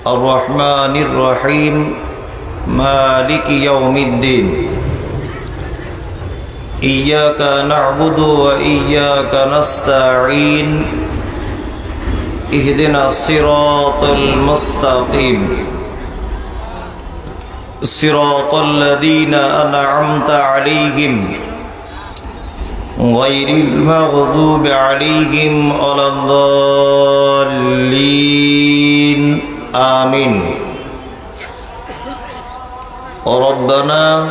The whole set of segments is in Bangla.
الرحمن الرحيم مالك يوم الدين إياك نعبد وإياك نستعين اهدنا الصراط المستقيم صراط الذين أنعمت عليهم غير المغضوب عليهم ولا الضالين آمين ربنا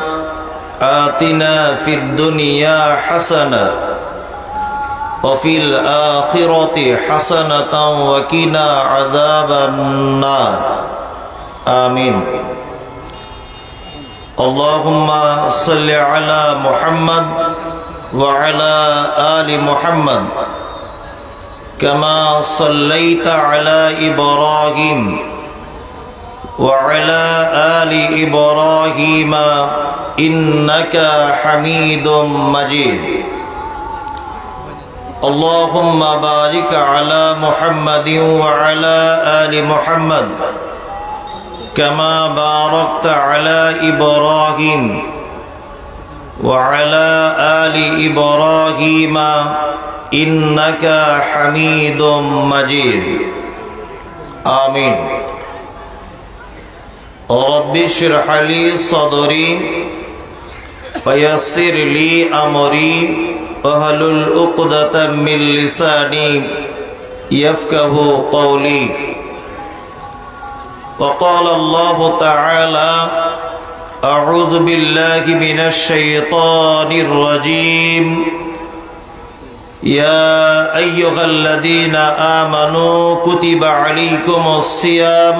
آتنا في الدنيا حسنة وفي الآخرة حسنة وقنا عذاب النار آمين اللهم صل على محمد وعلى آل محمد كما صليت على إبراهيم وعلى آل إبراهيم إنك حميد مجيد اللهم بارك على محمد وعلى آل محمد كما باركت على إبراهيم وعلى آل إبراهيم إنك حميد مجيد آمين رب اشرح لي صدري ويسر لي أمري واحلل عقدة من لساني يفقه قولي وقال الله تعالى أعوذ بالله من الشيطان الرجيم يا أيها الذين آمنوا كتب عليكم الصيام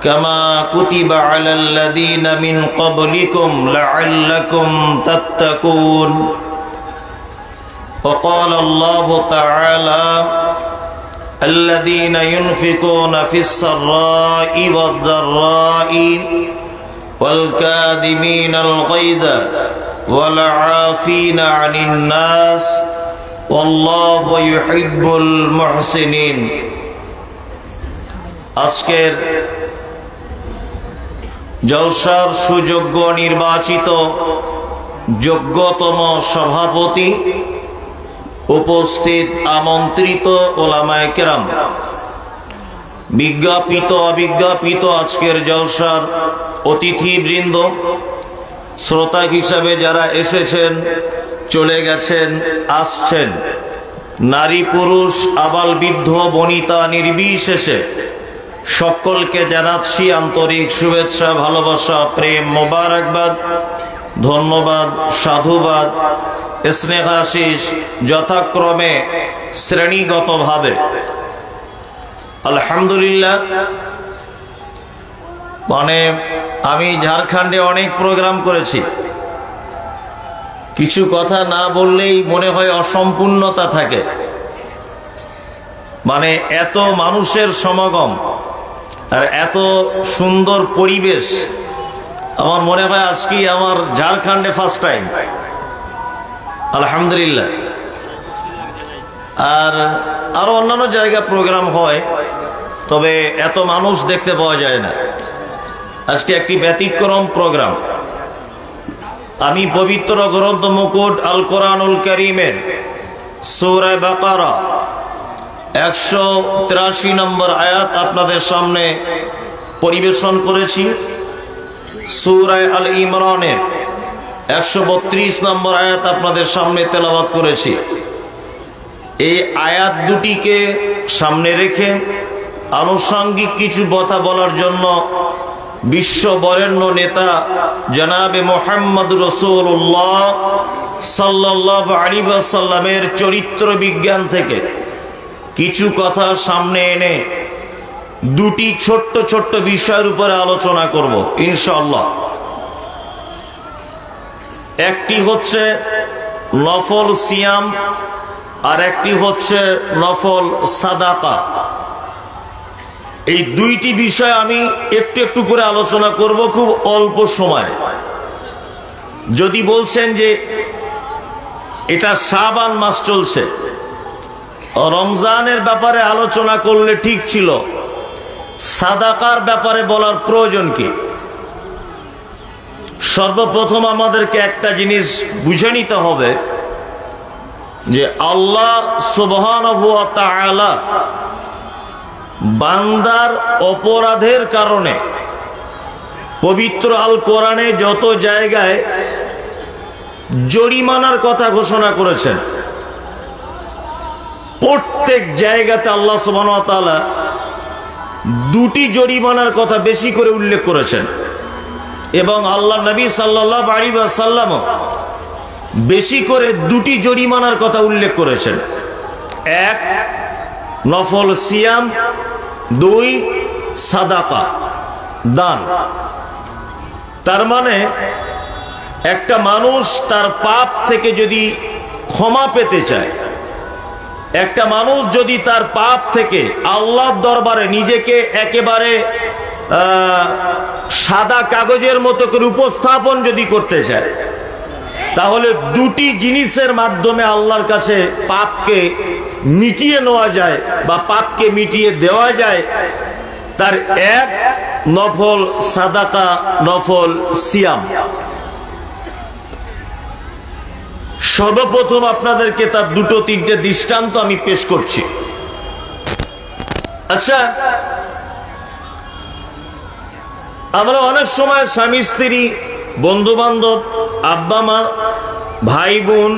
كما كتب على الذين من قبلكم لعلكم تتقون وقال الله تعالى الذين ينفقون في السراء والضراء والكاظمين الغيظ والعافين عن الناس والله يحب المحسنين আজকের জলসার সুযোগ্য নির্বাচিত যোগ্যতম সভাপতি উপস্থিত আমন্ত্রিত ওলামায়ে কেরাম বিজ্ঞাপিত অবিজ্ঞাপিত আজকের জলসার অতিথিবৃন্দ শ্রোতা হিসাবে যারা এসেছেন চলে গেছেন আসছেন নারী পুরুষ আবাল বৃদ্ধ বনিতা নির্বিশেষে সকলকে জানাচ্ছি আন্তরিক শুভেচ্ছা ভালোবাসা প্রেম মোবারকবাদ ধন্যবাদ সাধুবাদ স্নেহাশিস যথাক্রমে শ্রেণীগতভাবে আলহামদুলিল্লাহ। মানে আমি ঝাড়খণ্ডে অনেক প্রোগ্রাম করেছি, কিছু কথা না বললেই মনে হয় অসম্পূর্ণতা থাকে। মানে এত মানুষের সমাগম আর এত সুন্দর পরিবেশ, আমার মনে হয় আজকেই আমার ঝাড়খণ্ডে ফার্স্ট টাইম আলহামদুলিল্লাহ। আর আরো অন্যান্য জায়গায় প্রোগ্রাম হয়, তবে এত মানুষ দেখতে পাওয়া যায় না। আজকে একটি ব্যতিক্রম প্রোগ্রাম। আমি পবিত্র গ্রন্থ মুকুট আল কোরআনুল কারীমের সূরা বাকারা 183 নম্বর আয়াত আপনাদের সামনে পরিবেশন করেছি। সূরা আল ইমরানের 132 নম্বর আয়াত আপনাদের সামনে তেলাওয়াত করেছি। এই আয়াত দুটিকে সামনে রেখে আনুষঙ্গিক কিছু কথা বলার জন্য বিশ্ব বরেণ্য নেতা জনাবে মুহাম্মদ রাসূলুল্লাহ সাল্লাল্লাহু আলাইহি ওয়াসাল্লামের চরিত্র বিজ্ঞান থেকে কিছু কথা সামনে এনে দুটি ছোট্ট ছোট্ট বিষয়ের উপরে আলোচনা করব ইনশাআল্লাহ। একটি হচ্ছে নফল সিয়াম আর একটি হচ্ছে নফল সাদাকা। এই দুইটি বিষয় আমি একটু একটু করে আলোচনা করব খুব অল্প সময়। যদি বলছেন যে এটা শাবান মাস চলছে, রমজানের ব্যাপারে আলোচনা করলে ঠিক ছিল, সাদাকার ব্যাপারে বলার প্রয়োজন কি? সর্বপ্রথম আমাদেরকে একটা জিনিস বুঝে নিতে হবে যে আল্লাহ সুবহানাহু ওয়া তাআলা বান্দার অপরাধের কারণে পবিত্র আল কোরআনে যত জায়গায় জরিমানার কথা ঘোষণা করেছেন, প্রত্যেক জায়গাতে আল্লাহ সুবহানাহু ওয়া তাআলা দুটি জরিমানার কথা বেশি করে উল্লেখ করেছেন এবং আল্লাহ নবী সাল্লাল্লাহু আলাইহি ওয়াসাল্লাম বেশি করে দুটি জরিমানার কথা উল্লেখ করেছেন। এক, নফল সিয়াম, দুই, সাদাকা, দান। তার মানে একটা মানুষ তার পাপ থেকে যদি ক্ষমা পেতে চায়, একটা মানুষ যদি তার পাপ থেকে আল্লাহর দরবারে নিজেকে একেবারে সাদা কাগজের মতো করে উপস্থাপন যদি করতে চায়, তাহলে দুটি জিনিসের মাধ্যমে আল্লাহর কাছে পাপকে মিটিয়ে নেওয়া যায় বা পাপকে মিটিয়ে দেওয়া যায়। তার এক, নফল সাদাকা, নফল সিয়াম। সর্বপ্রথম আপনাদেরকে তার দুটো তিনটে দৃষ্টান্ত আমি পেশ করছি। আচ্ছা, আমরা অনেক সময় স্বামী স্ত্রী, বন্ধু বান্ধব, আব্বা মা, ভাই বোন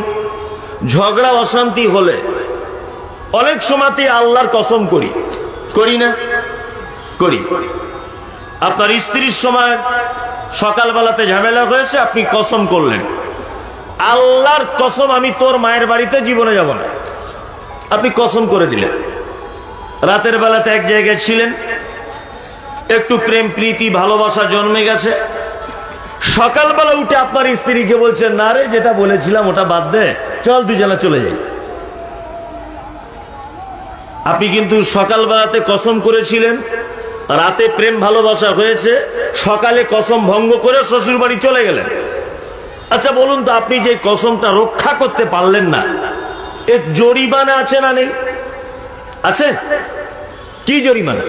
ঝগড়া অশান্তি হলে অনেক সময়তে আল্লাহর কসম করি, করি না? করি। আপনার স্ত্রীর সময় সকালবেলাতে ঝামেলা হয়েছে, আপনি কসম করলেন, আল্লাহর কসম আমি তোর মায়ের বাড়িতে জীবনে যাব না। আপনি কসম করে দিলেন। রাতের বেলাতে এক জায়গায় ছিলেন, একটু প্রেম প্রীতি ভালোবাসা জন্মে গেছে। সকালবেলা উঠে আপনার স্ত্রীকে বলছেন, না রে, যেটা বলেছিলাম ওটা বাদ দে, চল দুজনে চলে যাই। আপনি কিন্তু সকালবেলাতে কসম করেছিলেন, রাতে প্রেম ভালোবাসা হয়েছে, সকালে কসম ভঙ্গ করে শ্বশুর বাড়ি চলে গেলেন। আচ্ছা বলুন তো, আপনি যে কসমটা রক্ষা করতে পারলেন না, এর জরিমানা আছে না নেই? আছে। কি জরিমানা?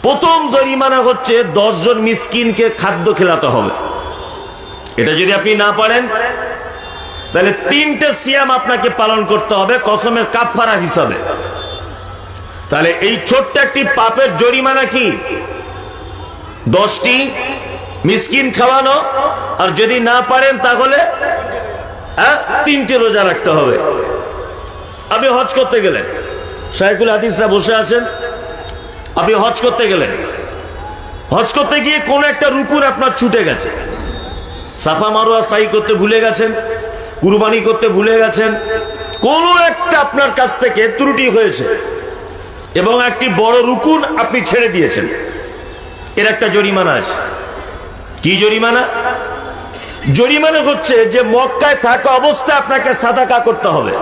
প্রথম জরিমানা হচ্ছে 10 জন মিসকিনকে খাদ্য খেলাতে হবে। এটা যদি আপনি না পারেন, তাহলে 3টে সিয়াম আপনাকে পালন করতে হবে কসমের কাফারা হিসাবে। তাহলে এই ছোট্ট একটি পাপের জরিমানা কি? 10টি মিসকিন খাওয়ানো, আর যদি না পারেন তাহলে 3টে রোজা রাখতে হবে। আপনি হজ করতে গেলেন, শাইখুল হাদিসরা বসে আছেন, আপনি হজ করতে গেলেন, হজ করতে গিয়ে কোন একটা রুকুন আপনার ছুটে গেছে, সাফা মারোয়া সাই করতে ভুলে গেছেন, কুরবানি করতে ভুলে গেছেন, কোন একটা আপনার কাছ থেকে ত্রুটি হয়েছে এবং একটি বড় রুকুন আপনি ছেড়ে দিয়েছেন, এর একটা জরিমানা আছে। কি জরিমানা? জরিমানা হচ্ছে যে মক্কায় থাকা অবস্থায় আপনাকে সাদাকা করতে হবে।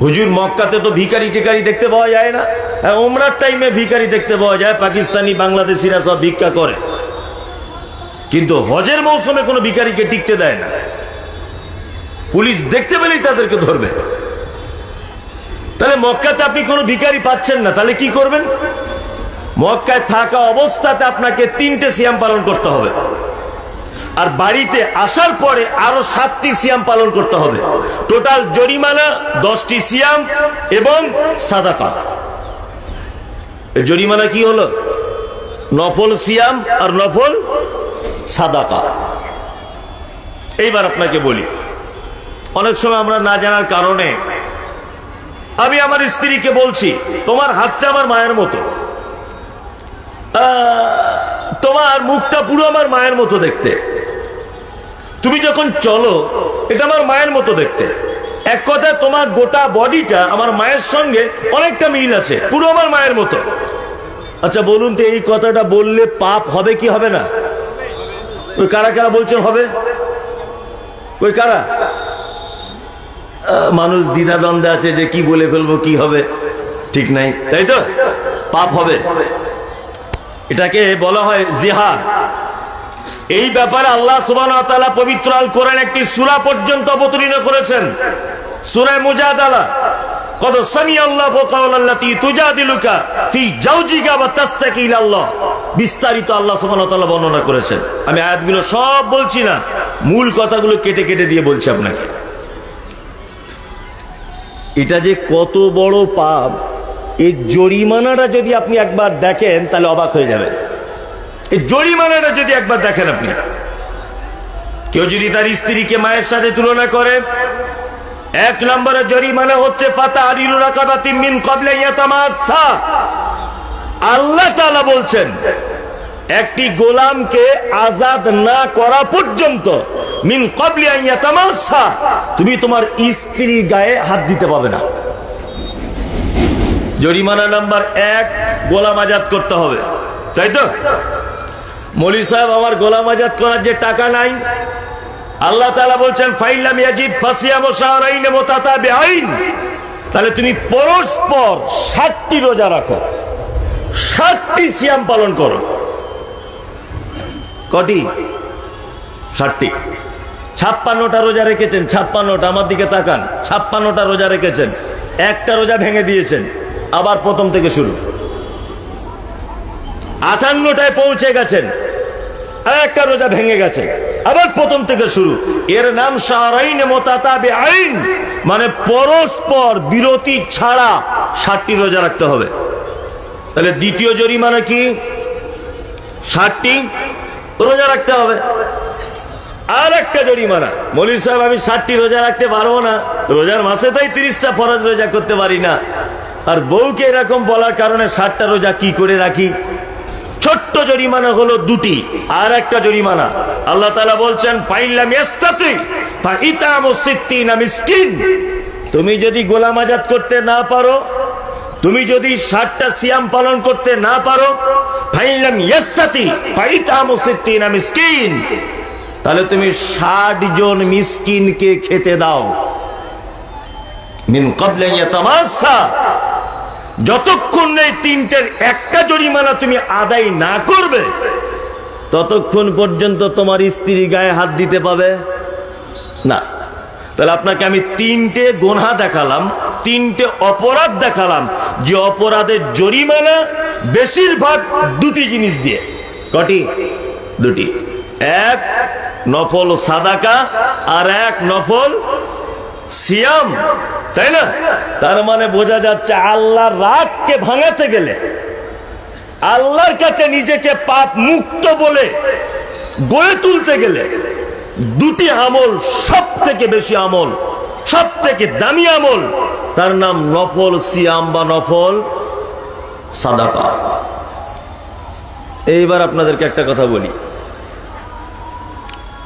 হুজুর, মক্কাতে তো ভিখারি টিকারি দেখতে পাওয়া যায় না। উমরার টাইমে ভিখারি দেখতে পাওয়া যায়, পাকিস্তানি বাংলাদেশিরা সব ভিক্ষা করে, কিন্তু হজের মৌসুমে কোনো ভিখারিকে টিকতে দেয় না। পুলিশ দেখতে পেলেই তাদেরকে ধরবে। তাহলে মক্কাতে আপনি কোনো ভিখারি পাচ্ছেন না, তাহলে কি করবেন? মক্কায় থাকা অবস্থাতে আপনাকে 3টে সিয়াম পালন করতে হবে, আর বাড়িতে আসার পরে আরো 7টি সিয়াম পালন করতে হবে। টোটাল জরিমানা 10টি সিয়াম এবং সাদাকা। জরিমানা কি হলো? নফল সিয়াম আর নফল সাদাকা। এইবার আপনাকে বলি, অনেক সময় আমরা না জানার কারণে আমি আমার স্ত্রীকে বলছি, তোমার হাতটা আমার মায়ের মতো, তোমার মুখটা পুরো আমার মায়ের মতো দেখতে, তুমি যখন চলো এটা আমার মায়ের মতো দেখতে। এক কথায় তোমার গোটা বডিটা আমার মায়ের সঙ্গে অনেকটা মিল আছে, পুরো আমার মায়ের মতো। আচ্ছা বলুন তো, এই কথাটা বললে পাপ হবে কি হবে না? ওই কারা কারা বলছেন হবে? ওই কারা? মানুষ দ্বিধাদ্বন্দ্বে আছে যে কি বলে ফেলবো, কি হবে, ঠিক নাই, তাই তো? পাপ হবে। এটাকে বলা হয় জিহাদ। এই ব্যাপারে আল্লাহ সুবহানাহু ওয়া তাআলা পবিত্র আল কোরআন একটি সূরা পর্যন্ত অবতীর্ণ করেছেন, সূরা মুজাদালা। কদ সামিআল্লাহু কাওলাল্লাতী তুজাদিলুকা ফি জাওজিকা ওয়া তাস্তাকি ইলাল্লাহ। বিস্তারিত আল্লাহ সুবহানাহু ওয়া তাআলা বর্ণনা করেছেন। আমি আয়াতগুলো সব বলছি না, মূল কথাগুলো কেটে কেটে দিয়ে বলছি আপনাকে। এটা যে কত বড় পাপ, এই জরিমানাটা যদি আপনি একবার দেখেন তাহলে অবাক হয়ে যাবেন। এই জরিমানাটা যদি একবার দেখেন আপনি, কেউ যদি তার স্ত্রীকে মায়ের সাথে তুলনা করে, 1 নম্বরের জরিমানা হচ্ছে ফাতাহরিরু রাকাবাতিন মিন ক্বাবলি ইয়াতামাসসা। আল্লাহ তাআলা বলছেন একটি গোলামকে আজাদ না করা পর্যন্ত মিন ক্বাবলি ইয়াতামাসসা তুমি তোমার স্ত্রী গায়ে হাত দিতে পাবে না। জরিমানা নাম্বার 1, গোলাম আজাদ করতে হবে, তাই তো? মৌলী সাহেব, আমার গোলাম আজাদ করার যে টাকা নাই, আল্লাহ তাআলা বলছেন ফাইলাম ইয়াজিদ ফাসিয়ামু শাহরাইন মুতাতাবিআইন। তাহলে তুমি পরস্পর 60টি রোজা রাখো, 60টি সিয়াম পালন করো। কটি? 60টি। 56টা রোজা রেখেছেন, 56টা, আমার দিকে তাকান, 56টা রোজা রেখেছেন, একটা রোজা ভেঙে দিয়েছেন, আবার প্রথম থেকে শুরু। 58টায় পৌঁছে গেছেন, একটা রোজা ভেঙে গেছে, আবার প্রথম থেকে শুরু। এর নাম শাহরাইন মুতাতাবিআইন, মানে পরস্পর বিরতি ছাড়া 60টি রোজা রাখতে হবে। তাহলে দ্বিতীয় জরিমানা কি? 60টি রোজা রাখতে হবে। আর একটা জরিমানা, মৌলী সাহেব আমি 60টি রোজা রাখতে পারবো না, রোজার মাসে তাই 30টা ফরজ রোজা করতে পারি না। আর বউকে এরকম বলার কারণে 60টা রোজা কি করে রাখি? ছোট্ট জরিমানা হলো 2টি। আর একটা জরিমানা আল্লাহ তাআলা বলছেন ফাইলাম ইয়াস্তাতি ফাইতামু 60 মিসকিন। তুমি যদি গোলাম আজাদ করতে না পারো, তুমি যদি 60টা সিয়াম পালন করতে না পারো, ফাইলাম ইয়াস্তাতি ফাইতামু 60 মিসকিন, তাহলে তুমি 60 জন মিসকিনকে খেতে দাও। মিন ক্বাবলি ইয়াতামাসসা, যতক্ষণ এই 3টের একটা জরিমানা তুমি আদায় না করবে ততক্ষণ পর্যন্ত তোমার স্ত্রী গায়ে হাত দিতে পাবে না। তাহলে আপনাকে আমি 3টে গুনাহ দেখালাম, 3টে অপরাধ দেখালাম, যে অপরাধের জরিমানা বেশিরভাগ 2টি জিনিস দিয়ে। কটি? 2টি। 1 নফল সাদাকা, আর 1 নফল সিয়াম, তাই না? তার মানে বোঝা যাচ্ছে আল্লাহর রাগকে ভাঙাতে গেলে, আল্লাহর কাছে নিজেকে পাপ মুক্ত বলে গড়ে তুলতে গেলে 2টি আমল সব থেকে বেশি আমল, সব থেকে দামি আমল, তার নাম নফল সিয়াম বা নফল সাদাকা। এইবার আপনাদেরকে একটা কথা বলি।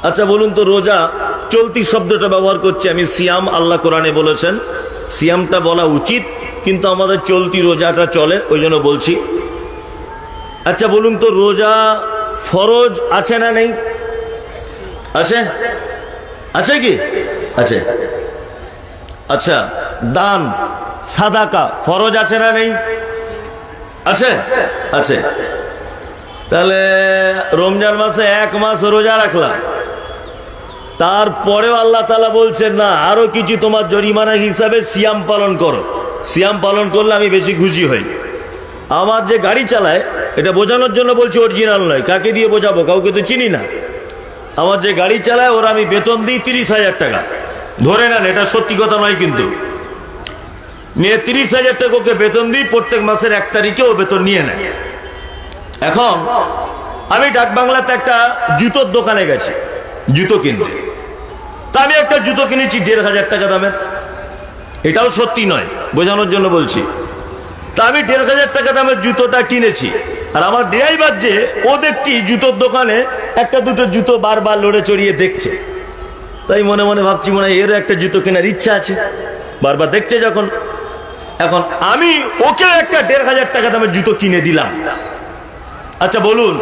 আচ্ছা বলুন তো, রোজা, চলতি শব্দটা ব্যবহার করছি আমি, সিয়াম আল্লাহ কোরআনে বলেছেন, সিয়ামটা বলা উচিত, কিন্তু আমাদের চলতি রোজাটা চলে, ওই জন্য বলছি। আচ্ছা বলুন তো, রোজা ফরজ আছে না নেই? আছে? আছে কি? আছে। আচ্ছা, দান সাদাকা ফরজ আছে না নেই? আছে? আছে। তাহলে রমজান মাসে 1 মাস রোজা রাখলাম, তারপরেও আল্লাহ তাআলা বলছেন না, আরো কিছু তোমার জরিমানা হিসাবে সিয়াম পালন করো। সিয়াম পালন করলে আমি বেশি খুশি হই। আমার যে গাড়ি চালায়, এটা বোঝানোর জন্য বলছি, অরিজিনাল নয়, কাকে দিয়ে বোঝাবো, কাউকে তো চিনি না। আমার যে গাড়ি চালায় ওরা আমি বেতন দিই 30,000 টাকা, ধরে নেন, এটা সত্যি কথা নয় কিন্তু, নিয়ে 30,000 টাকা ওকে বেতন দিই, প্রত্যেক মাসের 1 তারিখে ও বেতন নিয়ে নেয়। এখন আমি ডাকবাংলাতে একটা জুতোর দোকানে গেছি জুতো কিনতে, তা আমি একটা জুতো কিনেছি 1,500 টাকা দামের, এটাও সত্যি নয়, বোঝানোর জন্য বলছি। তা আমি 1,500 টাকা দামের জুতোটা কিনেছি, আর আমার ড্রাইভার যে, ও দেখছি জুতোর দোকানে একটা দুটো জুতো বারবার লড়ে চড়িয়ে দেখছে। তাই মনে মনে ভাবছি, মনে হয় এরও একটা জুতো কেনার ইচ্ছা আছে, বারবার দেখছে যখন। এখন আমি ওকে একটা 1,500 টাকা দামের জুতো কিনে দিলাম। আচ্ছা বলুন,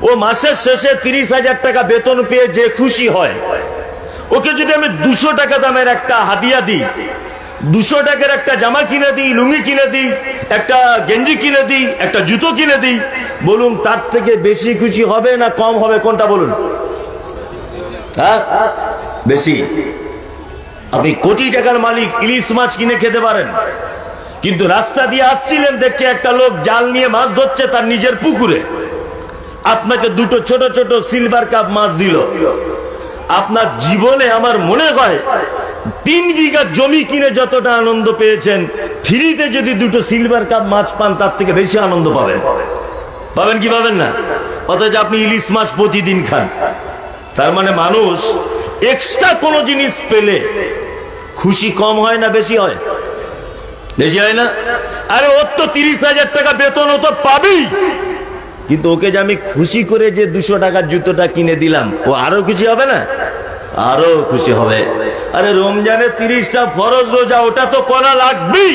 ও মাসের শেষে 30,000 টাকা বেতন পেয়ে যে খুশি হয়, ওকে যদি আমি 200 টাকা দামের একটা হাদিয়া দিই, 200 টাকার একটা জামা কিনে দিই, লুঙ্গি কিনে দিই, একটা গেঞ্জি কিনে দিই, একটা জুতো কিনে দিই, বলুন তার থেকে বেশি খুশি হবে না কম হবে? কোনটা বলুন? হ্যাঁ, বেশি। আপনি কোটি টাকার মালিক, ইলিশ মাছ কিনে খেতে পারেন, কিন্তু রাস্তা দিয়ে আসছিলেন, দেখছে একটা লোক জাল নিয়ে মাছ ধরছে তার নিজের পুকুরে, আপনাকে দুটো ছোট ছোট সিলভার কাপ মাছ দিল। আপনার জীবনে আমার মনে হয় 3 বিঘা জমি কিনে যতটা আনন্দ পেয়েছেন, ফ্রিতে যদি দুটো সিলভার কাপ মাছ পান তার থেকে বেশি আনন্দ পাবেন। পাবেন কি পাবেন না? অথচ আপনি ইলিশ মাছ প্রতিদিন খান। তার মানে মানুষ এক্সট্রা কোন জিনিস পেলে খুশি কম হয় না বেশি হয়? বেশি হয় না? আরে ওর তো 30,000 টাকা বেতন, ও তো পাবেই, কিন্তু ওকে যে আমি খুশি করে যে 200 টাকার জুতোটা কিনে দিলাম, ও আরো খুশি হবে না? আরো খুশি হবে। আরে রমজানে 30টা ফরজ রোজা, ওটা তো করা লাগবেই,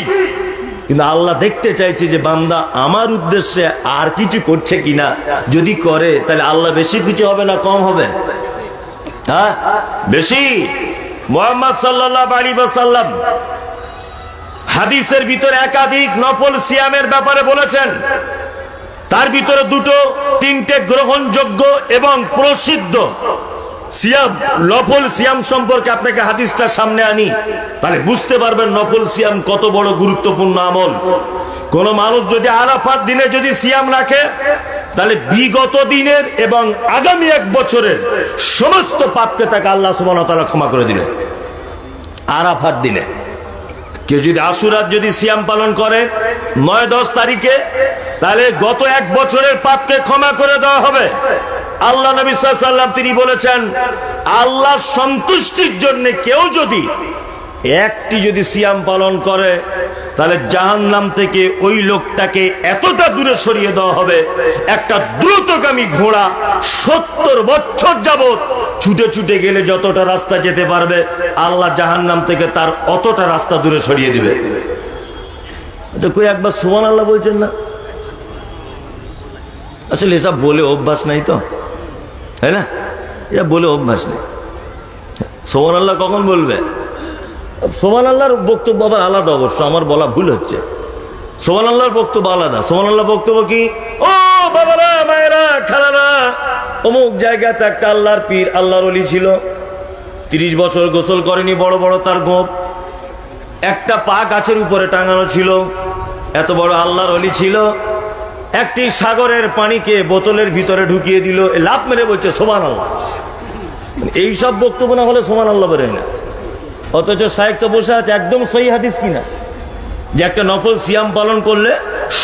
কিন্তু আল্লাহ দেখতে চাইছে যে বান্দা আমার উদ্দেশ্যে আর কিছু করছে কিনা। যদি করে তাহলে আল্লাহ বেশি খুশি হবে না কম হবে? হ্যাঁ, বেশি। মুহাম্মদ সাল্লাল্লাহু আলাইহি ওয়াসাল্লাম হাদিসের ভিতরে একাধিক নফল সিয়ামের ব্যাপারে বলেছেন। তার ভিতরে 2-3টে গ্রহণযোগ্য এবং প্রসিদ্ধ সিয়াম, নফল সিয়াম সম্পর্কে আপনাকে হাদিসটা সামনে আনি, তাহলে বুঝতে পারবেন নফল সিয়াম কত বড় গুরুত্বপূর্ণ আমল। কোন মানুষ যদি আরাফাত দিনে যদি সিয়াম রাখে, তাহলে বিগত দিনের এবং আগামী 1 বছরের সমস্ত পাপকে তাকে আল্লাহ সুবহানাহু ওয়া তাআলা ক্ষমা করে দিবে আরাফাত দিনে। কেউ যদি আশুরার যদি সিয়াম পালন করে 9-10 তারিখে, তাহলে গত 1 বছরের পাপকে ক্ষমা করে দেওয়া হবে। আল্লাহ নবী সাল্লাল্লাহু আলাইহি ওয়াসাল্লাম তিনি বলেছেন, আল্লাহর সন্তুষ্টির জন্য কেউ যদি একটি যদি সিয়াম পালন করে, তাহলে জাহান্নাম থেকে ওই লোকটাকে এতটা দূরে সরিয়ে দেওয়া হবে, একটা দ্রুতগামী ঘোড়া 70 বছর যাবত ছুটে ছুটে গেলে যতটা রাস্তা যেতে পারবে, আল্লাহ জাহান্নাম থেকে তার অতটা রাস্তা দূরে সরিয়ে দিবে। আচ্ছা, কই একবার সুবহানাল্লাহ বলছেন না? আসলে এসব বলে অভ্যাস নাই তো, তাই না? এটা বলে অভ্যাস নেই। সুবহানাল্লাহ কখন বলবে? সুবহানাল্লাহর বক্তব্য আবার আলাদা, অবশ্য আমার বলা ভুল হচ্ছে। সুবহানাল্লাহর বক্তব্য আলাদা। সুবহানাল্লাহ বক্তব্য কি? ও বাবারা, মায়েরা, খালারা, অমুক জায়গাতে একটা আল্লাহর পীর, আল্লাহর ওলি ছিল, 30 বছর গোসল করেনি, বড় বড় তার গোঁফ, একটা পা গাছের উপরে টাঙানো ছিল, এত বড় আল্লাহর ওলি ছিল, একটি সাগরের পানিকে বোতলের ভিতরে ঢুকিয়ে দিল, লাফ মেরে বলছে সুবহানাল্লাহ। এইসব বক্তব্য না হলে সুবহানাল্লাহ বেরোয় না। অথচ শায়েখ তো বসে আছে, একদম সহি হাদিস কিনা, যে একটা নফল সিয়াম পালন করলে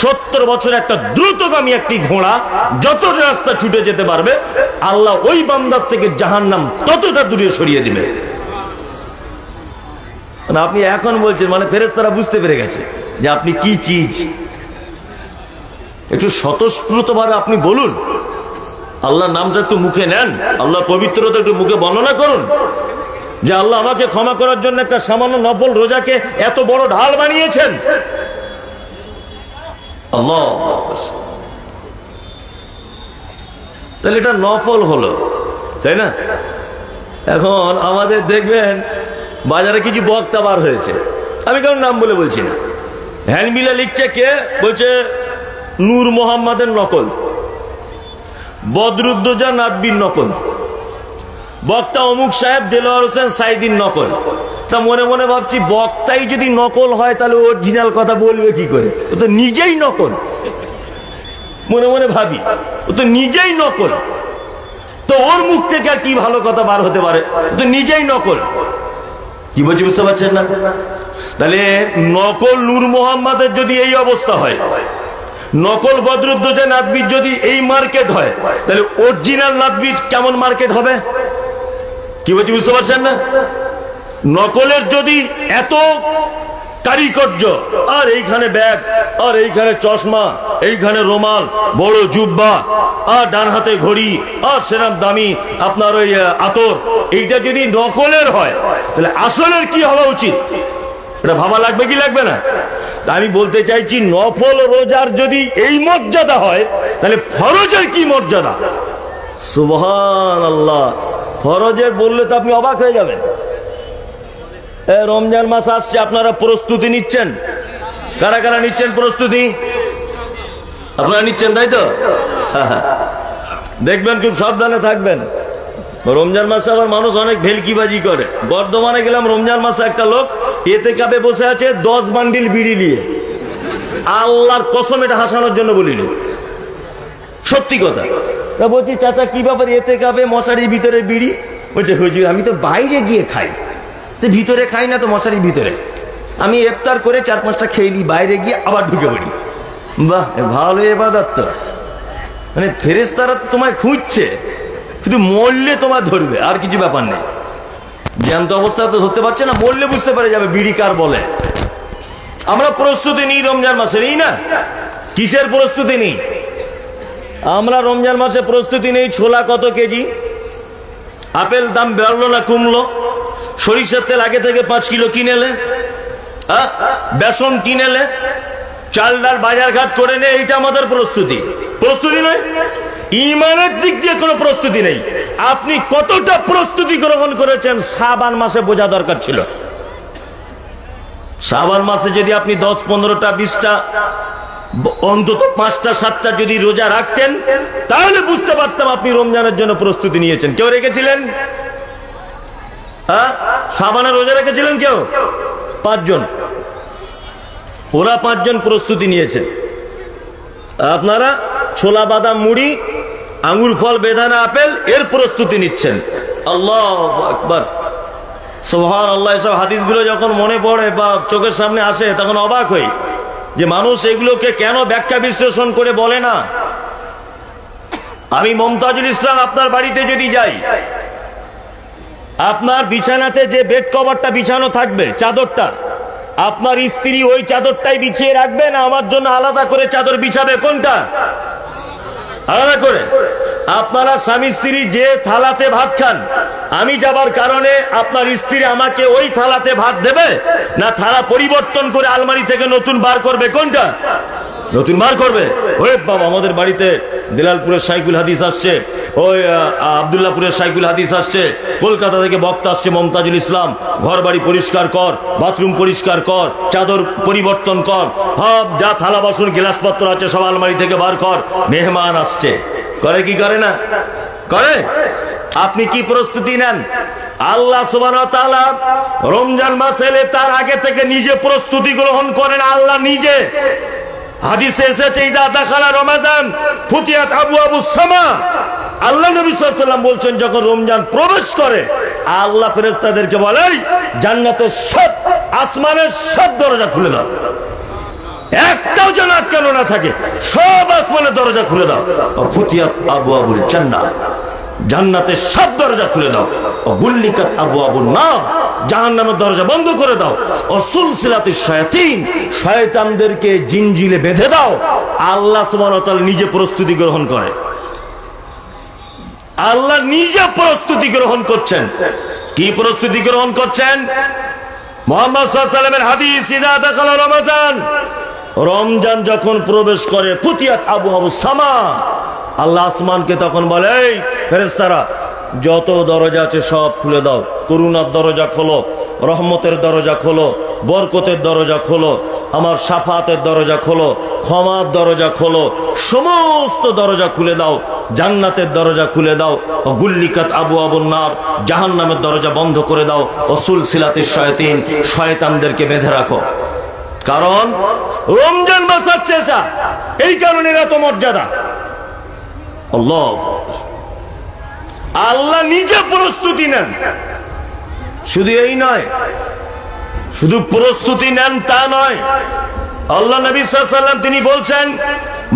70 বছর একটা দ্রুতগামী একটি ঘোড়া যত রাস্তা ছুটে যেতে পারবে, আল্লাহ ওই বান্দার থেকে জাহান্নাম ততটা দূরে সরিয়ে দিবে। আপনি এখন বলছেন মানে ফেরেশতারা বুঝতে পেরে গেছে যে আপনি কি চিজ। একটু স্বতঃস্ফূর্ত ভাবে আপনি বলুন, আল্লাহর নামটা একটু মুখে নেন, আল্লাহ পবিত্রতা একটু মুখে বর্ণনা করুন, যে আল্লাহ আমাকে ক্ষমা করার জন্য একটা সামান্য নফল রোজাকে এত বড় ঢাল বানিয়েছেন। আল্লাহ, তাহলে এটা নফল হলো, তাই না? এখন আমাদের দেখবেন বাজারে কিছু বক্তা বার হয়েছে, আমি কারণ নাম বলে বলছি না, হ্যান্ডবিলে লিখছে, কে বলছে নূর মোহাম্মদের নকল, বদরুদ্দোজা নাদবির নকল, বক্তা অমুক সাহেব দেলোয়ার হোসেন সাইদির নকল। তা মনে মনে ভাবছি, বক্তাই যদি নকল হয় তাহলে অরিজিনাল কথা বলবে কি করে? ও তো নিজেই নকল। মনে মনে ভাবি, ও তো নিজেই নকল, তো ওর মুখ থেকে আর কি ভালো কথা বার হতে পারে? ও তো নিজেই নকল। কি বলছি বুঝতে পারছেন না? তাহলে নকল নূর মোহাম্মদের যদি এই অবস্থা হয়, নকল বদরুদ্দোজা নাদবির যদি এই মার্কেট হয়, তাহলে অরিজিনাল নাদবির কেমন মার্কেট হবে? কি বলছি বুঝতে পারছেন না? নকলের যদি এত কারিকর্য, আর এইখানে ব্যাগ, আর এইখানে চশমা, এইখানে রুমাল, বড় জুব্বা, আর ডান হাতে ঘড়ি, আর সেরকম দামি আপনার ওই আতর, এইটা যদি নকলের হয়, তাহলে আসলের কি হওয়া উচিত? এটা ভাবা লাগবে কি লাগবে না? তা আমি বলতে চাইছি, নফল রোজার যদি এই মর্যাদা হয়, তাহলে ফরজের কি মর্যাদা? সুবহানাল্লাহ। ফরজের বললে তো আপনি অবাক হয়ে যাবেন। রমজান মাস আসছে, আপনারা প্রস্তুতি নিচ্ছেন? কারা কারা নিচ্ছেন প্রস্তুতি? আপনারা নিচ্ছেন, তাই তো? দেখবেন, খুব সাবধানে থাকবেন। রমজান মাসে আবার মানুষ অনেক ভেলকিবাজি করে। বর্ধমানে গেলাম, রমজান মাসে একটা লোক এতেকাবে বসে আছে 10 বান্ডিল বিড়ি নিয়ে। আল্লাহর কসম, এটা হাসানোর জন্য বলিনি, সত্যি কথা। তা বলছি, চাচা কি ব্যাপার, এতেকাবে মশারির ভিতরে বিড়ি? বলছে, হুজুর আমি তো বাইরে গিয়ে খাই, তো ভিতরে খাই না তো, মশারির ভিতরে। আমি ইফতার করে 4-5টা খেয়ে নিই, বাইরে গিয়ে আবার ঢুকে পড়ি। বাহ, ভালো ইবাদত তো। মানে ফেরেশতারা তোমায় খুঁজছে, শুধু মরলে তোমার ধরবে, আর কিছু ব্যাপার নেই। জ্যান্ত অবস্থা তো ধরতে পারছে না, মরলে বুঝতে পারে যাবে বিড়ি কার বলে। আমরা প্রস্তুতি নিই রমজান মাসে, নেই না? কিসের প্রস্তুতি নেই আমরা রমজান মাসে? প্রস্তুতি নেই ছোলা কত কেজি, আপেল দাম বাড়লো না কমলো, সরিষার তেল আগে থেকে 5 কিলো কিনেলে, বেসন কিনেলে, চাল ডাল বাজার ঘাট করে নে, এইটা আমাদের প্রস্তুতি। প্রস্তুতি নয়, ইমানের দিক দিয়ে কোনো প্রস্তুতি নেই। আপনি কতটা প্রস্তুতি গ্রহণ করেছেন শাবান মাসে বোঝা দরকার ছিল। শাবান মাসে যদি আপনি 10, 15টা, 20টা, অন্তত 5টা, 7টা যদি রোজা রাখতেন, তাহলে বুঝতে পারতাম আপনি রমজানের জন্য প্রস্তুতি নিয়েছেন। কেউ রেখেছিলেন? শাবানের রোজা রেখেছিলেন কেউ? 5 জন, ওরা 5 জন প্রস্তুতি নিয়েছেন। আপনারা ছোলা বাদাম মুড়ি, আঙ্গুর ফল বেদানা আপেল, এর প্রস্তুতি নিচ্ছেন। আল্লাহু আকবার, সুবহানাল্লাহ। এসব হাদিসগুলো যখন মনে পড়ে বা চোখের সামনে আসে, তখন অবাক হই যে মানুষ এগুলোকে কেন ব্যাখ্যা বিশ্লেষণ করে বলে না। আমি মমতাজুল ইসলাম আপনার বাড়িতে যদি যাই, আপনার বিছানাতে যে বেড কভারটা বিছানো থাকবে, চাদরটা, আপনার স্ত্রী ওই চাদরটাই বিছিয়ে রাখবে না আমার জন্য আলাদা করে চাদর বিছাবে? কোনটা? আলাদা করে। আপনারা স্বামী স্ত্রী যে থালাতে ভাত খান, আমি যাবার কারণে আপনার স্ত্রী আমাকে ওই থালাতে ভাত দেবে না থালা পরিবর্তন করে আলমারি থেকে নতুন বার করবে? কোনটা? নতুন বার করবে। ওরে বাবা, আমাদের বাড়িতে দিলালপুরের সাইকুল হাদিস আসছে, ওই আব্দুল্লাহপুরের সাইকুল হাদিস আসছে, কলকাতা থেকে বক্তা আসছে মমতাজুল ইসলাম, ঘর বাড়ি পরিষ্কার কর, বাথরুম পরিষ্কার কর, চাদর পরিবর্তন কর, সব যা থালা বাসন গ্লাসপত্র আছে সব আলমারি থেকে বার কর, মেহমান আসছে। করে কি করে না? করে। আপনি কি প্রস্তুতি নেন? আল্লাহ সুবহানাহু ওয়া তাআলা রমজান মাস এলে তার আগে থেকে নিজে প্রস্তুতি গ্রহণ করেন। আল্লাহ নিজে হাদিসে এসেছে, ইদা দাখালা রমাদান ফুতিহাত আবওয়াবুস সামা। আল্লাহ নবী সাল্লাল্লাহু আলাইহি ওয়াসাল্লাম বলছেন, যখন রমজান প্রবেশ করে আল্লাহ ফেরেশতাদেরকে বলে, জান্নাতের সব, আসমানের সব দরজা খুলে দাও, একটাও যেন আটকানো না থাকে, সব আসমানের দরজা খুলে দাও। ফুতিহাত আবওয়াবুল জান্নাহ, জান্নাতের সব দরজা খুলে দাও। গুল্লিকাত আবওয়াবুন নার, জাহান্নামের দরজা বন্ধ করে দাও। সুলসিলাতিশ শায়াতিন, শয়তানদেরকে জিনজিলে বেঁধে দাও। আল্লাহ সুবহানাহু ওয়া তাআলা নিজে প্রস্তুতি গ্রহণ করে। আল্লাহ নিজে প্রস্তুতি গ্রহণ করছেন। কি প্রস্তুতি গ্রহণ করছেন? মুহাম্মদ সাল্লাল্লাহু আলাইহি ওয়াসাল্লামের হাদিস, ইযা দাখালা রমাদান, রমজান যখন প্রবেশ করে, ফুতিহাত আবওয়াবুস সামা, আল্লাহ আসমানকে তখন বলে, এই ফেরেশতারা যত দরজা আছে সব খুলে দাও। করুণার দরজা খোলো, রহমতের দরজা খোলো, বরকতের দরজা খোলো, আমার শাফাতের দরজা খোলো, ক্ষমার দরজা খোলো, সমস্ত দরজা খুলে দাও। জান্নাতের দরজা খুলে দাও। গুল্লিকাত আবওয়াবুন নার, জাহান্নামের দরজা বন্ধ করে দাও। সুলসিলাতিশ শায়াতিন, শয়তানদেরকে বেঁধে রাখো। কারণ রমজান মাস আছে, এই কারণে এত মর্যাদা। আল্লাহ নিজে প্রস্তুতি নেন। শুধু এই নয়, শুধু প্রস্তুতি নেন তা নয়, আল্লাহ নবী সাল্লাল্লাহু আলাইহি ওয়াসাল্লাম তিনি বলছেন,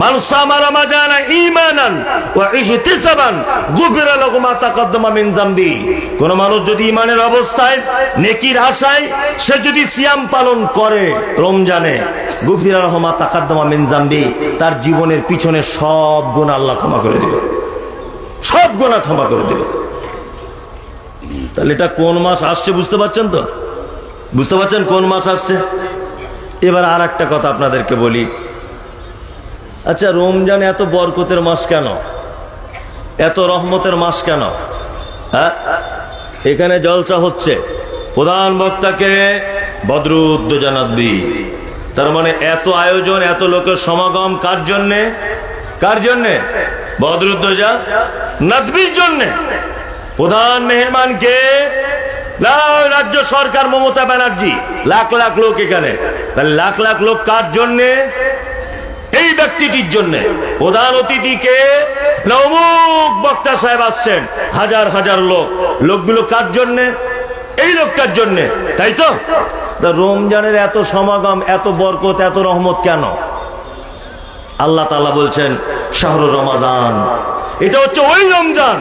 মান সামা রমাদানা ঈমানান ওয়া ইহতিসাবান গুফিরা লাহু মা তাকাদ্দামা মিন যামবি। কোন মানুষ যদি ঈমানের অবস্থায় নেকির আশায় সে যদি সিয়াম পালন করে রমজানে, গুফিরা লাহু মা তাকাদ্দামা মিন যামবি, তার জীবনের পিছনে সব গুনাহ আল্লাহ ক্ষমা করে দিবে, সব গুনাহ ক্ষমা করে দিবে। তাহলে এটা কোন মাস আসছে বুঝতে পারছেন তো? বুঝতে পারছেন কোন মাস আসছে? এবার আর একটা কথা আপনাদেরকে বলি। আচ্ছা, রমজান এত বরকতের মাস কেন, এত রহমতের মাস কেন? হ্যাঁ, এখানে জলসা হচ্ছে, প্রধান বক্তাকে বদরুদ্দোজা নদবী, তার মানে এত আয়োজন, এত লোকের সমাগম কার জন্যে? কার জন্যে? বদরুদ্দোজা নদবীর জন্যে। প্রধান মেহমান কে? রাজ্য সরকার, মমতা ব্যানার্জি। লাখ লাখ লোক এখানে। লাখ লাখ লোক কার জন্যে? এই ব্যক্তিটির জন্যে। প্রধান অতিথিকে অমুক বক্তা সাহেব আসছেন, হাজার হাজার লোক। লোকগুলো কার জন্যে? এই লোকটার জন্যে, তাই তো? রমজানের এত সমাগম, এত বরকত, এত রহমত কেন? আল্লাহ তাআলা বলছেন শাহরুর রমাজান, এটা হচ্ছে ওই রমজান,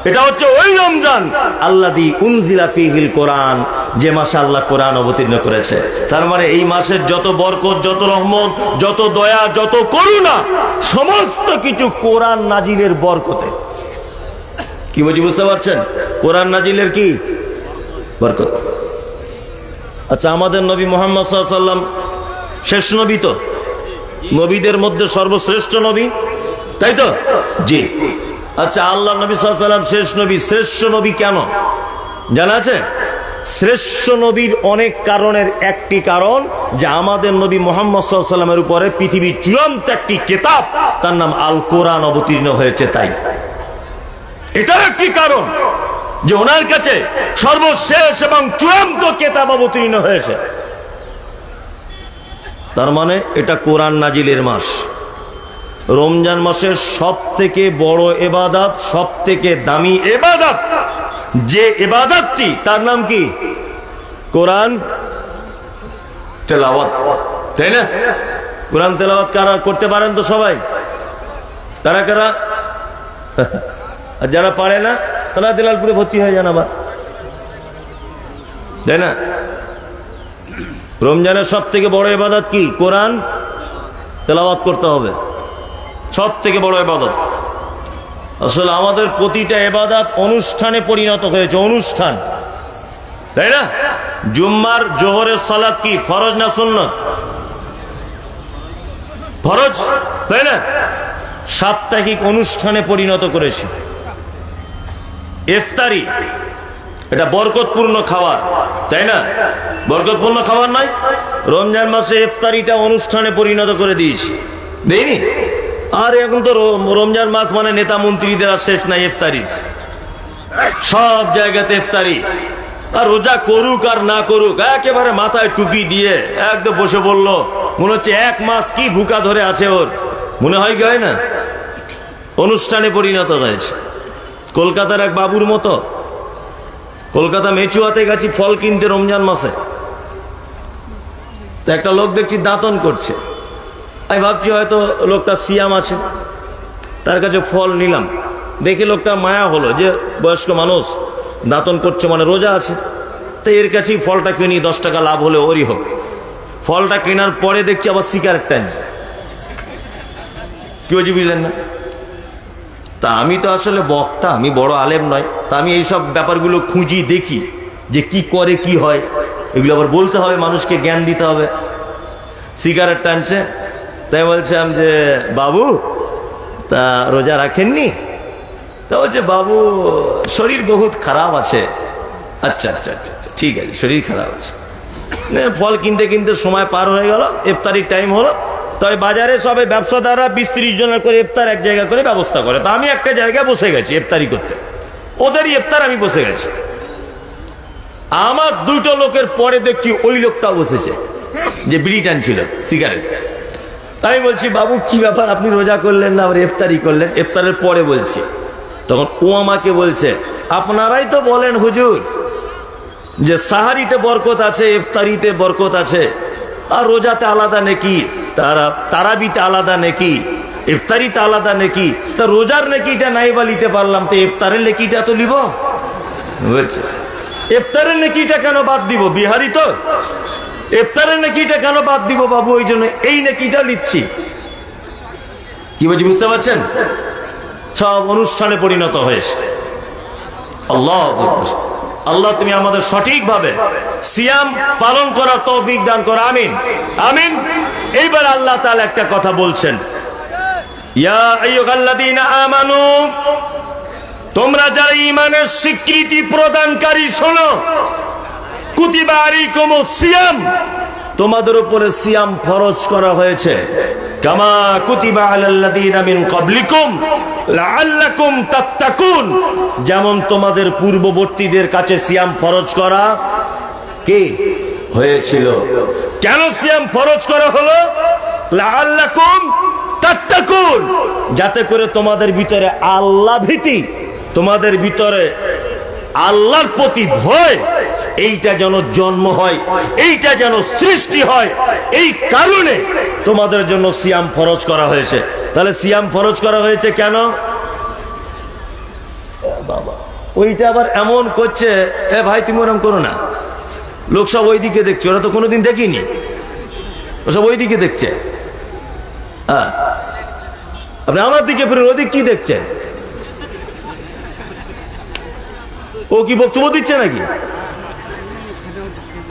এটা হচ্ছে ওই রমজান আল্লাযী উনজিলা ফীহিল কোরআন, যে মাসে আল্লাহ কোরআন অবতীর্ণ করেছে। তার মানে এই মাসের যত বরকত, যত রহমত, যত দয়া, যত করুণা, সমস্ত কিছু কোরআন নাজিলের বরকতে। কি বলছি বুঝতে পারছেন? কোরআন নাজিলের কি বরকত। আচ্ছা, আমাদের নবী মুহাম্মদ সাল্লাল্লাহু আলাইহি ওয়াসাল্লাম শেষ নবী তো? নবীদের মধ্যে সর্বশ্রেষ্ঠ নবী, তাই তো? জি। আচ্ছা, আল্লাহ নবী সাল্লাল্লাহু আলাইহি ওয়াসাল্লাম শেষ নবী। শ্রেষ্ঠ নবী কেন জানা আছে? শ্রেষ্ঠ নবীর অনেক কারণের একটি কারণ যে আমাদের নবী মুহাম্মদ সাল্লাল্লাহু আলাইহি ওয়াসাল্লামের উপরে পৃথিবীর চূড়ান্ত একটি কিতাব, তার নাম আল কোরআন অবতীর্ণ হয়েছে। তাই এটার একটি কারণ যে ওনার কাছে সর্বশেষ এবং চূড়ান্ত কিতাব অবতীর্ণ হয়েছে। তার মানে এটা কোরআন নাজিলের মাস। রমজান মাসের সব থেকে বড় ইবাদত, সব থেকে দামি ইবাদত, যে ইবাদতটি, তার নাম কি? কোরআন তেলাওয়াত, তাই না? কোরআন তেলাওয়াত কারা করতে পারেন তো? সবাই। কারা কারা? আর যারা পারে না তারা দিলালপুরে ভর্তি হয়ে যান আবার, তাই না? রমজানের সব থেকে বড় ইবাদত কি? কোরআন তেলাওয়াত করতে হবে, সব থেকে বড় ইবাদত। আসলে আমাদের প্রতিটা ইবাদত অনুষ্ঠানে পরিণত হয়েছে, অনুষ্ঠান, তাই না? জুম্মার জোহরের সালাত কি ফরজ না সুন্নত? ফরজ, তাই না? সাপ্তাহিক অনুষ্ঠানে পরিণত করেছে। ইফতারি, এটা বরকতপূর্ণ খাবার, তাই না? বরকতপূর্ণ খাবার নয়? রমজান মাসে ইফতারিটা অনুষ্ঠানে পরিণত করে দিয়েছি, দেয়নি? আর এখন তো রমজান মাস মানে নেতা মন্ত্রীদের আর শেষ নাই ইফতারি, সব জায়গাতে ইফতারি। আর রোজা করুক আর না করুক, একেবারে মাথায় টুপি দিয়ে একদম বসে বললো, মনে হচ্ছে এক মাস কি ভুকা ধরে আছে ওর, মনে হয় কি হয় না? অনুষ্ঠানে পরিণত হয়েছে। কলকাতার এক বাবুর মতো, কলকাতা মেচুয়াতে গেছি ফল কিনতে রমজান মাসে, তো একটা লোক দেখছি দাঁতন করছে। আমি ভাবছি হয়তো লোকটা সিয়াম আছে, তার কাছে ফল নিলাম। দেখে লোকটা মায়া হলো যে বয়স্ক মানুষ দাঁতন করছে মানে রোজা আছে, তো এর কাছেই ফলটা কিনি, 10 টাকা লাভ হলে ওরই হোক। ফলটা কেনার পরে দেখছি আবার সিগারেট টানছে। কি বলছি বুঝলেন না? তা আমি তো আসলে বক্তা, আমি বড় আলেম নয়, তা আমি এইসব ব্যাপারগুলো খুঁজি, দেখি যে কি করে কি হয়, এগুলো আবার বলতে হবে, মানুষকে জ্ঞান দিতে হবে। সিগারেট টানছে, তাই বলছিলাম যে বাবু তা রোজা রাখেননি? তা বলছে বাবু শরীর বহুত খারাপ আছে। আচ্ছা আচ্ছা আচ্ছা ঠিক আছে, শরীর খারাপ আছে। ফল কিনতে কিনতে সময় পার হয়ে গেল, ইফতারির টাইম হলো। তবে বাজারে সবাই ব্যবসাদাররা 20-30 জনের করে ইফতার এক জায়গা করে ব্যবস্থা করে, তো আমি একটা জায়গায় বসে গেছি ইফতারি করতে, ওদেরই ইফতার আমি বসে গেছি। আমার 2টো লোকের পরে দেখছি ওই লোকটাও বসেছে যে বিড়ি টানছিল, সিগারেট। তাই বলছি বাবু কি ব্যাপার, আপনি রোজা করলেন না, আবার ইফতারি করলেন? ইফতারের পরে বলছি। তখন ও আমাকে বলছে আপনারাই তো বলেন হুজুর যে সাহারিতে বরকত আছে, ইফতারিতে বরকত আছে, আর রোজাতে আলাদা নেকি, তারাবিতে আলাদা নেকি, ইফতারিতে আলাদা নেকি, তা রোজার নেকিটা নাই বা নিতে পারলাম, তো ইফতারের নেকিটা তো নিব। বলছে ইফতারের নেকিটা কেন বাদ দিব? বিহারি তো, ইফতারের নেকিটা কেন বাদ দিব বাবু? ওই জন্য এই নেকিটা নিচ্ছি। কি বলছি বুঝতে পারছেন? সব অনুষ্ঠানে পরিণত হয়েছে। আল্লাহ আল্লাহ তুমি আমাদের সঠিকভাবে সিয়াম পালন করার তৌফিক দান করো, আমিন আমিন। এইবার আল্লাহ তাআলা একটা কথা বলছেন, ইয়া আইয়ুহাল্লাযীনা আমানু, তোমরা যারা ঈমানের স্বীকৃতি প্রদানকারী শোনো, কুতিবা আলাইকুমুস সিয়াম, তোমাদের উপরে সিয়াম ফরজ করা হয়েছে, কামা কুতিবা আলাল্লাযীনা মিন ক্বাবলিকুম, লাআল্লাকুম তাত্তাকুন, যেমন তোমাদের পূর্ববর্তীদের কাছে সিয়াম ফরজ করা কি হয়েছিল। কেন সিয়াম ফরজ করা হলো? লাআল্লাকুম তাত্তাকুন, যাতে করে তোমাদের ভিতরে আল্লাহ ভীতি, তোমাদের ভিতরে আল্লাহর প্রতি ভয়, এইটা যেন জন্ম হয়, এইটা যেন সৃষ্টি হয়। এই কারণে তোমাদের জন্য সিয়াম ফরজ করা হয়েছে। তাহলে সিয়াম ফরজ করা হয়েছে কেন? বাবা ওইটা আবার এমন করছে, এ ভাই তুমি ওরকম করো না, লোক সব ওই দিকে দেখছে, ওরা তো কোনোদিন দেখিনি, ওসব ওই দিকে দেখছে। হ্যাঁ, আপনি আমার দিকে ফিরুন, ওদিক কি দেখছে? ও কি বক্তব্য দিচ্ছে নাকি?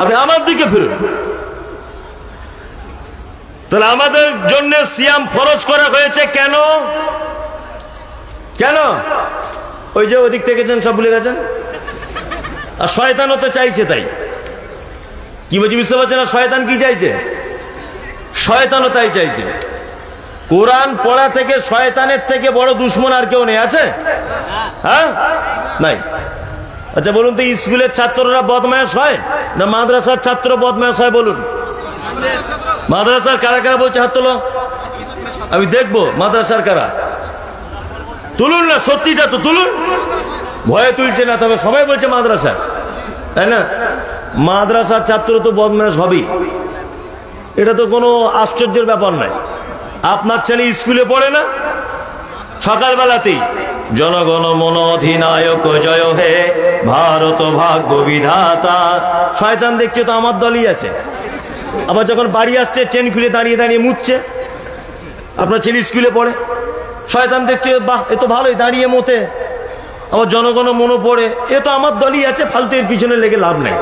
আপনি আমার দিকে ফিরুন। তাহলে আমাদের জন্য সিয়াম ফরজ করা হয়েছে কেন? কেন? ওই যে ওদিক থেকে সব ভুলে গেছেন, আর শয়তানও তো চাইছে তাই। কি বলছি বুঝতে পারছেন না? শয়তান কি চাইছে? শয়তানও তাই চাইছে। কোরআন পড়া থেকে শয়তানের থেকে বড় দুশ্মন আর কেউ নেই, আছে? হ্যাঁ, নাই। আচ্ছা বলুন তো, স্কুলের ছাত্ররা বদমায়েশ হয় না মাদ্রাসার ছাত্র বদমায়েশ হয়? বলুন। মাদ্রাসার কারা কারা বলছে হাত তোলো, আমি দেখবো। মাদ্রাসার কারা? তুলুন না, সত্যিটা তো তুলুন। ভয়ে তুলছে না, তবে সবাই বলছে মাদ্রাসা, তাই না? মাদ্রাসার ছাত্র তো বদমায়েশ হবেই, এটা তো কোনো আশ্চর্যের ব্যাপার নাই। আপনার ছেলে স্কুলে পড়ে না, সকালবেলাতেই জনগণ মন অধিনায়ক জয় হে ভারত ভাগ্য বিধাতা, শয়তান দেখছে তো আমার দলই আছে। আবার যখন বাড়ি আসছে চেন খুলে দাঁড়িয়ে দাঁড়িয়ে মুছছে। আপনার ছেলে স্কুলে পড়ে, শয়তান দেখছে বাহ এ তো ভালোই দাঁড়িয়ে মতে। আবার জনগণ মনে পড়ে এ তো আমার দলই আছে, ফালতু এর পিছনে লেগে লাভ নাই।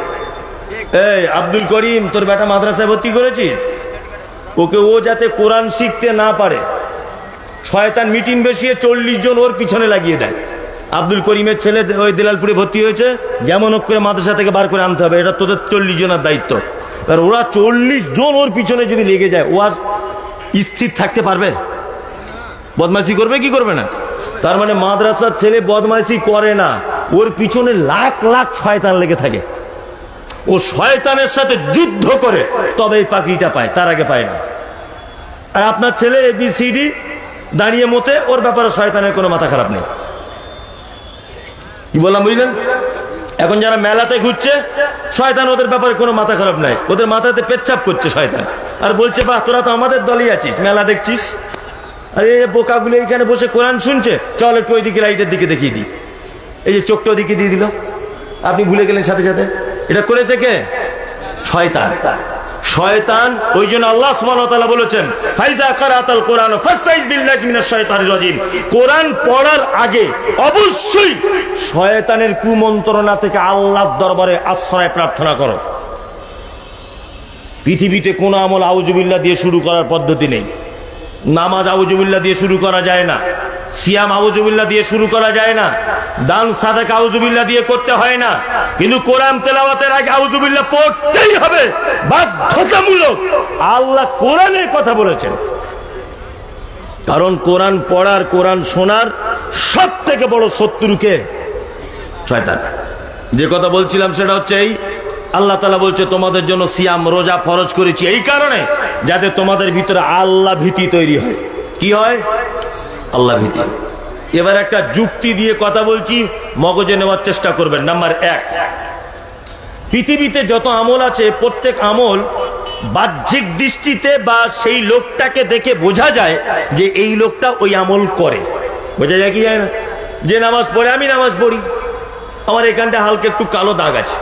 এই আব্দুল করিম, তোর বেটা মাদ্রাসায় ভর্তি করেছিস, ওকে ও যাতে কোরআন শিখতে না পারে, শয়তান মিটিং বসিয়ে 40 জন ওর পিছনে লাগিয়ে দেয়। আব্দুল করিমের ছেলে ওই দিলালপুরে ভর্তি হয়েছে, যেমন হোক করে মাদ্রাসা থেকে বার করে আনতে হবে, এটা তোদের 40 জনের দায়িত্ব। আর ওরা 40 জন ওর পিছনে যদি লেগে যায়, ও আর স্থির থাকতে পারবে? বদমাইশি করবে কি করবে না? তার মানে মাদ্রাসার ছেলে বদমাইশি করে না, ওর পিছনে লাখ লাখ শয়তান লেগে থাকে। ও শয়তানের সাথে যুদ্ধ করে তবে এই পাখিটা পায়, তার আগে পায় না। আর আপনার ছেলে ABCD দাঁড়িয়ে মতে, ওর ব্যাপারে শয়তানের কোনো মাথা খারাপ নেই। কি বললাম বুঝলেন? এখন যারা মেলাতে ঘুরছে, শয়তান ওদের ব্যাপারে কোনো মাথা খারাপ নাই, ওদের মাথাতে পেচ্ছাপ করছে শয়তান, আর বলছে বাহ তোরা তো আমাদের দলই আছিস, মেলা দেখছিস। আরে বোকাগুলো এইখানে বসে কোরআন শুনছে, চল একটু ওইদিকে লাইটের দিকে দেখিয়ে দিই। এই যে চোখটা ওদিকে দিয়ে দিল, আপনি ভুলে গেলেন সাথে সাথে। এটা করেছে কে? শয়তান। শয়তান। ওই জন্য আল্লাহ সুবহানাহু ওয়া তাআলা বলেছেন ফাইজা কারাতাল কোরআন ফাসতাইজ বিল্লাহি মিনাশ শাইতানির রাজিম, কোরআন পড়ার আগে অবশ্যই শয়তানের কুমন্ত্রণা থেকে আল্লাহর দরবারে আশ্রয় প্রার্থনা করো। পৃথিবীতে কোন আমল আউযুবিল্লাহ দিয়ে শুরু করার পদ্ধতি নেই। নামাজ আউযুবিল্লাহ দিয়ে শুরু করা যায় না, সিয়াম আউযুবিল্লাহ দিয়ে শুরু করা যায় না, দান সাদাকা আউযুবিল্লাহ দিয়ে করতে হয় না, কিন্তু কোরআন তেলাওয়াতের আগে আউযুবিল্লাহ পড়তেই হবে, বাধ্যতামূলক। আল্লাহ কোরআনের কথা বলেছেন। কারণ কোরআন পড়ার, কোরআন শোনার সব থেকে বড় শত্রুকে শয়তান। যে কথা বলছিলাম সেটা হচ্ছে এই, আল্লাহ তাআলা বলছে তোমাদের জন্য সিয়াম রোজা ফরজ করেছি এই কারণে যাতে তোমাদের ভিতরে আল্লাহ ভীতি তৈরি হয়। কি হয়? আল্লাহ ভীতি। এবার একটা যুক্তি দিয়ে কথা বলছি, মগজে নেওয়ার চেষ্টা করবেন। নাম্বার 1, পৃথিবীতে যত আমল আছে প্রত্যেক আমল বাহ্যিক দৃষ্টিতে বা সেই লোকটাকে দেখে বোঝা যায় যে এই লোকটা ওই আমল করে। বোঝা যায় কি যায় না? যে নামাজ পড়ে, আমি নামাজ পড়ি, আমার এখানটা হালকা একটু কালো দাগ আছে,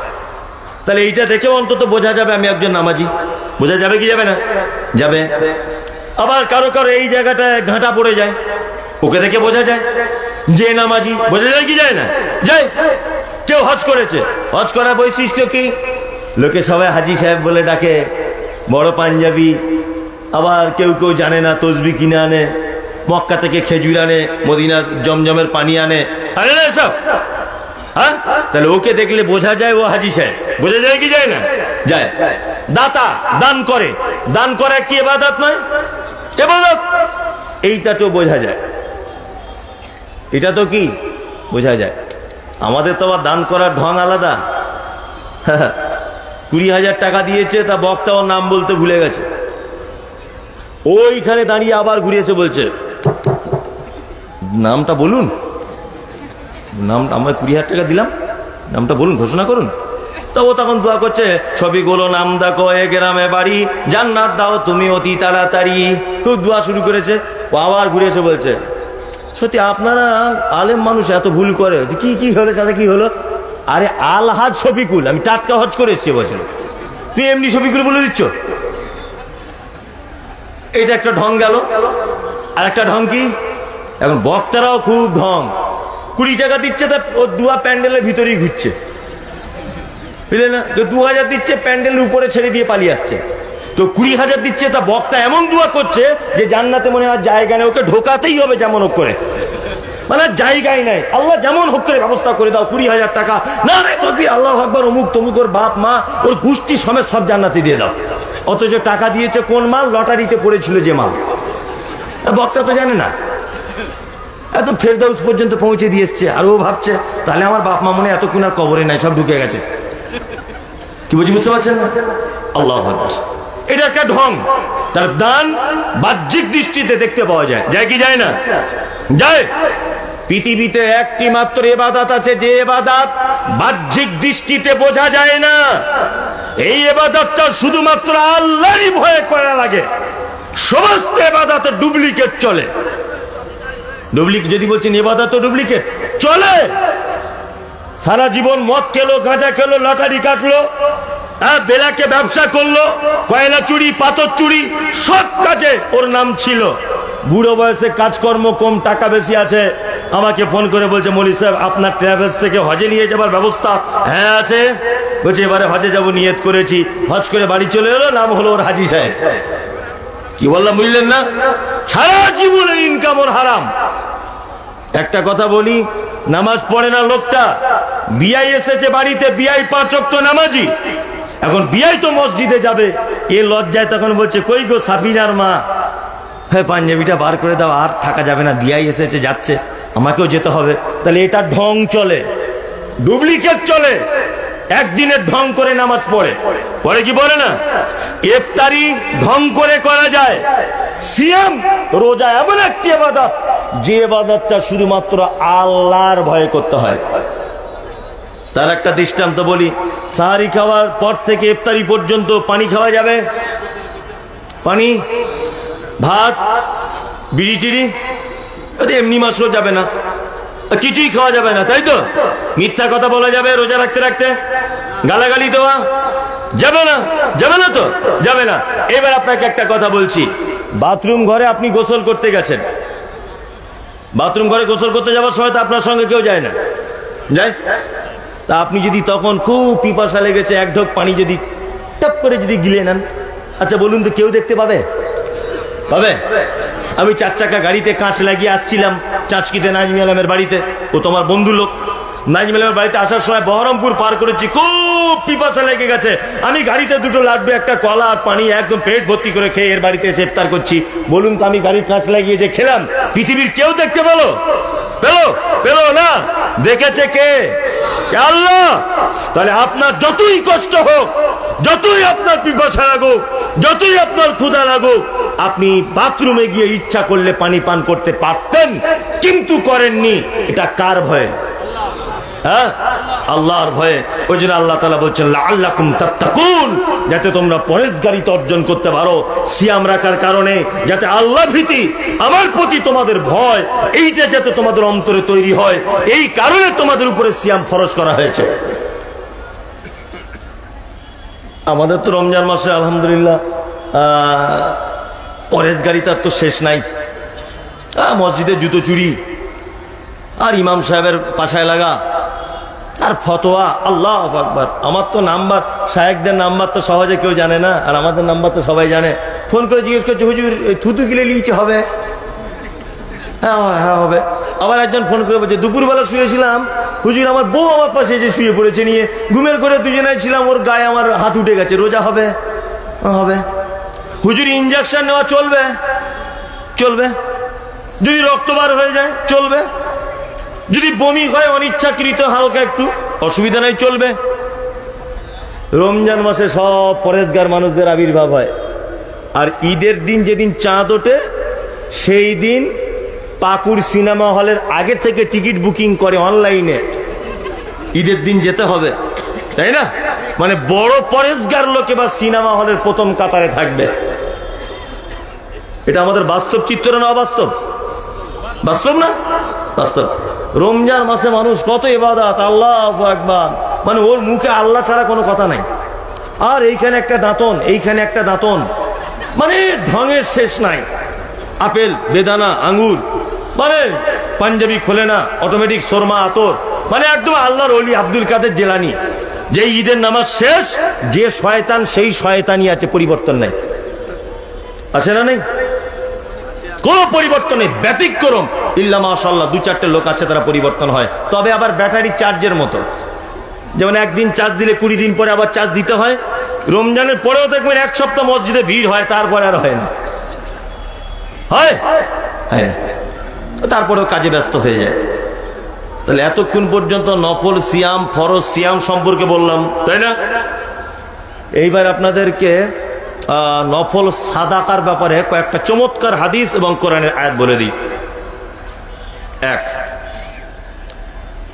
তাহলে এইটা দেখেও অন্তত বোঝা যাবে আমি একজন নামাজি। বোঝা যাবে কি যাবে না? যাবে। আবার কারো কারো এই জায়গাটায় ঘাঁটা পড়ে যায়, ওকে দেখে বোঝা যায় যে নামাজি। বোঝা যায় কি যায় না? যায়। কেউ হজ করেছে, হজ করার বৈশিষ্ট্য কি? লোকে সবাই হাজি সাহেব বলে ডাকে, বড় পাঞ্জাবি। আবার কেউ কেউ জানে না, তসবি কিনে আনে, মক্কা থেকে খেজুর আনে, মদিনা জমজমের পানি আনে, আনে না সব। হ্যাঁ, তাহলে ওকে দেখলে বোঝা যায় ও হাজি সাহেব। বোঝা যায় কি যায় না? যায়। দাতা দান করে, দান করা কি ইবাদত নয়? ইবাদত। এইটা তো বোঝা যায়। এটা তো কি বোঝা যায়। আমাদের তো আবার দান করার ঢং আলাদা। 20,000 টাকা দিয়েছে, তা বক্তা ওর নাম বলতে ভুলে গেছে, ওইখানে দাঁড়িয়ে আবার ঘুরিয়েছে, বলছে নামটা বলুন, নামটা আমরা 20,000 টাকা দিলাম, নামটা বলুন, ঘোষণা করুন। তো ও তখন দোয়া করছে, ছবিগুলো নাম দেখো এ গ্রামে বাড়ি, জান্নাত দাও তুমি অতি তাড়াতাড়ি, খুব দোয়া শুরু করেছে। ও আবার ঘুরে এসে বলছে, সত্যি আপনারা আলেম মানুষ এত ভুল করে। কি কি হলো চাচা, কি হলো? আরে আলহাজ শফিকুল, আমি টাটকা হজ করে এসছি বছর, তুই এমনি শফিকুল বলে দিচ্ছ। এটা একটা ঢং গেল। আর একটা ঢং কি, এখন বক্তারাও খুব ঢং, 20 টাকা দিচ্ছে, তা ও দুয়া প্যান্ডেলের ভিতরেই ঘুরছে, বুঝলে না? 2,000 দিচ্ছে, প্যান্ডেলের উপরে ছেড়ে দিয়ে পালিয়ে আসছে। তো 20,000 দিচ্ছে, তা বক্তা এমন দোয়া করছে যে জান্নাতে মনে হয় জায়গা নেই, ওকে ঢোকাতেই হবে যেমন হোক করে, মানে জায়গায় নাই, আল্লাহ যেমন হোক করে ব্যবস্থা করে দাও। 20,000 টাকা না রে তকবীর, আল্লাহ আকবার, অমুক তমুক, ওর বাপ মা ওর গোষ্ঠী সমেত সব জান্নাতে দিয়ে দাও। অথচ টাকা দিয়েছে কোন মাল? লটারিতে পড়েছিল যে মাল। বক্তা তো জানে না, এত ফেরদাউস পর্যন্ত পৌঁছে দিয়ে এসছে। আর ও ভাবছে তাহলে আমার বাপ মা মনে এতক্ষণ আর কবরে নাই, সব ঢুকে গেছে। কি বলছি বুঝতে পারছেন না? আল্লাহু আকবার। এটা একটা ঢং। তার দান বাহ্যিক দৃষ্টিতে দেখতে পাওয়া যায়, যায় কি যায় না? যায়। পৃথিবীতে একটি মাত্র ইবাদত আছে যে ইবাদত বাহ্যিক দৃষ্টিতে বোঝা যায় না। এই ইবাদতটা শুধুমাত্র আল্লাহরই ভয়ে করা লাগে। সমস্ত ইবাদতে ডুপ্লিকেট চলে। ডুপ্লিকেট যদি বলছেন ইবাদত ডুপ্লিকেট চলে। সারা জীবন মদ খেলো, গাঁজা খেলো, লটারি কাটলো, বেলাকে ব্যবসা করলো, কয়লা চুরি, পাথর চুরি, সব কাজে ওর নাম ছিল। বুড়ো বয়সে কাজকর্ম কম, টাকা বেশি আছে, আমাকে ফোন করে বলছে মৌলী সাহেব আপনার ট্রাভেলস থেকে হজে নিয়ে যাবার ব্যবস্থা? হ্যাঁ আছে। বলছে এবারে হজে যাব, নিয়ত করেছি। হজ করে বাড়ি চলে এলো, নাম হলো ওর হাজি সাহেব। কি বললাম বুঝলেন না? সারা জীবনের ইনকাম ওর হারাম। একটা কথা বলি, নামাজ পড়ে না লোকটা, বিআই এসেছে বাড়িতে, বিআই 5 ওয়াক্ত নামাজি। এখন বিআই তো মসজিদে যাবে, এ লজ্জায় তখন বলছে কই গো সাবিনার মা, হ্যাঁ পাঞ্জাবিটা বার করে দাও, আর থাকা যাবে না, বিআই এসেছে যাচ্ছে, আমাকেও যেতে হবে। তাহলে এটা ঢং চলে, ডুপ্লিকেট চলে। একদিনের ঢং করে নামাজ পড়ে, পড়ে কি বলে না? ইফতারি ঢং করে করা যায়। সিয়াম, রোজা এমন একটি ইবাদত যে ইবাদতটা শুধুমাত্র আল্লাহর ভয়ে করতে হয়। তার একটা দৃষ্টান্ত বলি, সাহারি খাওয়ার পর থেকে ইফতারি পর্যন্ত পানি খাওয়া যাবে? পানি, ভাত, বিড়ি টিড়ি এমনি মাসও যাবে না, কিছুই খাওয়া যাবে না, তাই তো? মিথ্যা কথা বলা যাবে রোজা রাখতে রাখতে? গালাগালি দেওয়া যাবে না? যাবে না তো? যাবে না। এবার আপনাকে একটা কথা বলছি, বাথরুম ঘরে আপনি গোসল করতে গেছেন, বাথরুম ঘরে গোসল করতে যাওয়ার সময় তো আপনার সঙ্গে কেউ যায় না, যায়? তা আপনি যদি তখন খুব পিপাসা লেগেছে, এক ঢোক পানি যদি টপ করে যদি গিলে নেন, আচ্ছা বলুন তো কেউ দেখতে পাবে? পাবে? আমি 4 চাকা গাড়িতে কাঁচ লাগিয়ে আসছিলাম চাঁচকিতে নাজমি আলমের বাড়িতে, ও তোমার বন্ধু লোক। নাজমি আলমের বাড়িতে আসার সময় বহরমপুর পার করেছি, খুব পিপাসা লেগে গেছে। আমি গাড়িতে দুটো লাড্ডু, একটা কলা আর পানি একদম পেট ভর্তি করে খেয়ে এর বাড়িতে এসে ইফতার করছি। বলুন তো আমি গাড়ির কাঁচ লাগিয়ে যে খেলাম, পৃথিবীর কেউ দেখতে পেলো? পেলো না? দেখেছে কে? আল্লাহ। তাহলে আপনার যতই কষ্ট হোক, যতই আপনার পিপাসা লাগুক, যতই আপনার ক্ষুধা লাগুক, আপনি বাথরুমে গিয়ে ইচ্ছা করলে পানি পান করতে পারতেন, কিন্তু করেননি। এটা কার ভয়ে? হ্যাঁ, আল্লাহর ভয়ে। ওই জন্য আল্লাহ তাআলা বলছেন লাআল্লাকুম তাত্তাকুন, যাতে তোমরা পরহেজগারিতা অর্জন করতে পারো। সিয়াম রাখার কারণে যাতে আল্লাহ ভীতি, আমার প্রতি তোমাদের ভয়, এইটা যাতে তোমাদের অন্তরে তৈরি হয়, এই কারণে তোমাদের উপরে সিয়াম ফরজ করা হয়েছে। আমাদের তো রমজান মাসে আলহামদুলিল্লাহ পরহেজগারিতার তো শেষ নাই। মসজিদে জুতো চুরি, আর ইমাম সাহেবের পাশায় লাগা, আর ফতোয়া, আল্লাহু আকবার। আমার তো নাম্বার, শায়েখদের নাম্বার তো সহজে কেউ জানে না, আর আমাদের নাম্বার তো সবাই জানে। ফোন করে জিজ্ঞেস করছে হুজুর থুতু গিলে লিয়েছে হবে? হ্যাঁ হ্যাঁ হবে। আবার একজন ফোন করে বলছে দুপুরবেলা শুয়েছিলাম হুজুর, আমার বউ আমার পাশে এসে শুয়ে পড়েছে, নিয়ে ঘুমের করে দুজনেই ছিলাম, ওর গায়ে আমার হাত উঠে গেছে, রোজা হবে? হবে। হুজুর ইনজেকশন নেওয়া চলবে? চলবে। যদি রক্ত বার হয়ে যায় চলবে। যদি বমি হয় অনিচ্ছাকৃত হালকা একটু, অসুবিধা নাই, চলবে। রমজান মাসে সব পরেশগার মানুষদের আবির্ভাব হয়। আর ঈদের দিন যেদিন চাঁদ ওঠে সেই দিন পাকুড় সিনেমা হলের আগে থেকে টিকিট বুকিং করে অনলাইনে, ঈদের দিন যেতে হবে, তাই না? মানে বড় পরেশগার লোক এবার সিনেমা হলের প্রথম কাতারে থাকবে। এটা আমাদের বাস্তব চিত্র না অবাস্তব? বাস্তব না? বাস্তব। রমজান মাসে মানুষ কত ইবাদত, আল্লাহু আকবার, মানে ওর মুখে আল্লাহ ছাড়া কোনো কথা নাই। আর এইখানে একটা দাঁতন, এইখানে একটা দাঁতন, মানে ঢঙের শেষ নাই। আপেল, বেদানা, আঙ্গুর, মানে পাঞ্জাবি খোলে না, অটোমেটিক শর্মা, আতর, মানে একদম আল্লাহর ওলি আব্দুল কাদের জেলানি। যে ঈদের নামাজ শেষ, যে শয়তান সেই শয়তানি আছে, পরিবর্তন নাই। আছে না? নেই, কোন পরিবর্তন নেই, ব্যতিক্রম ইল্লা মাশাআল্লাহ 2-4টে লোক আছে তারা পরিবর্তন হয়, তবে আবার ব্যাটারি চার্জের মতো। যেমন একদিন চার্জ দিলে 20 দিন পরে আবার চার্জ দিতে হয়। রমজানের পরেও দেখবেন 1 সপ্তাহ মসজিদে ভিড় হয়, তারপরে আর হয় না, হয় তারপরেও কাজে ব্যস্ত হয়ে যায়। তাহলে এতক্ষণ পর্যন্ত নফল সিয়াম, ফরজ সিয়াম সম্পর্কে বললাম, তাই না? এইবার আপনাদেরকে নফল সাদাকার ব্যাপারে কয়েকটা চমৎকার হাদিস এবং কোরআনের আয়াত বলে দিই।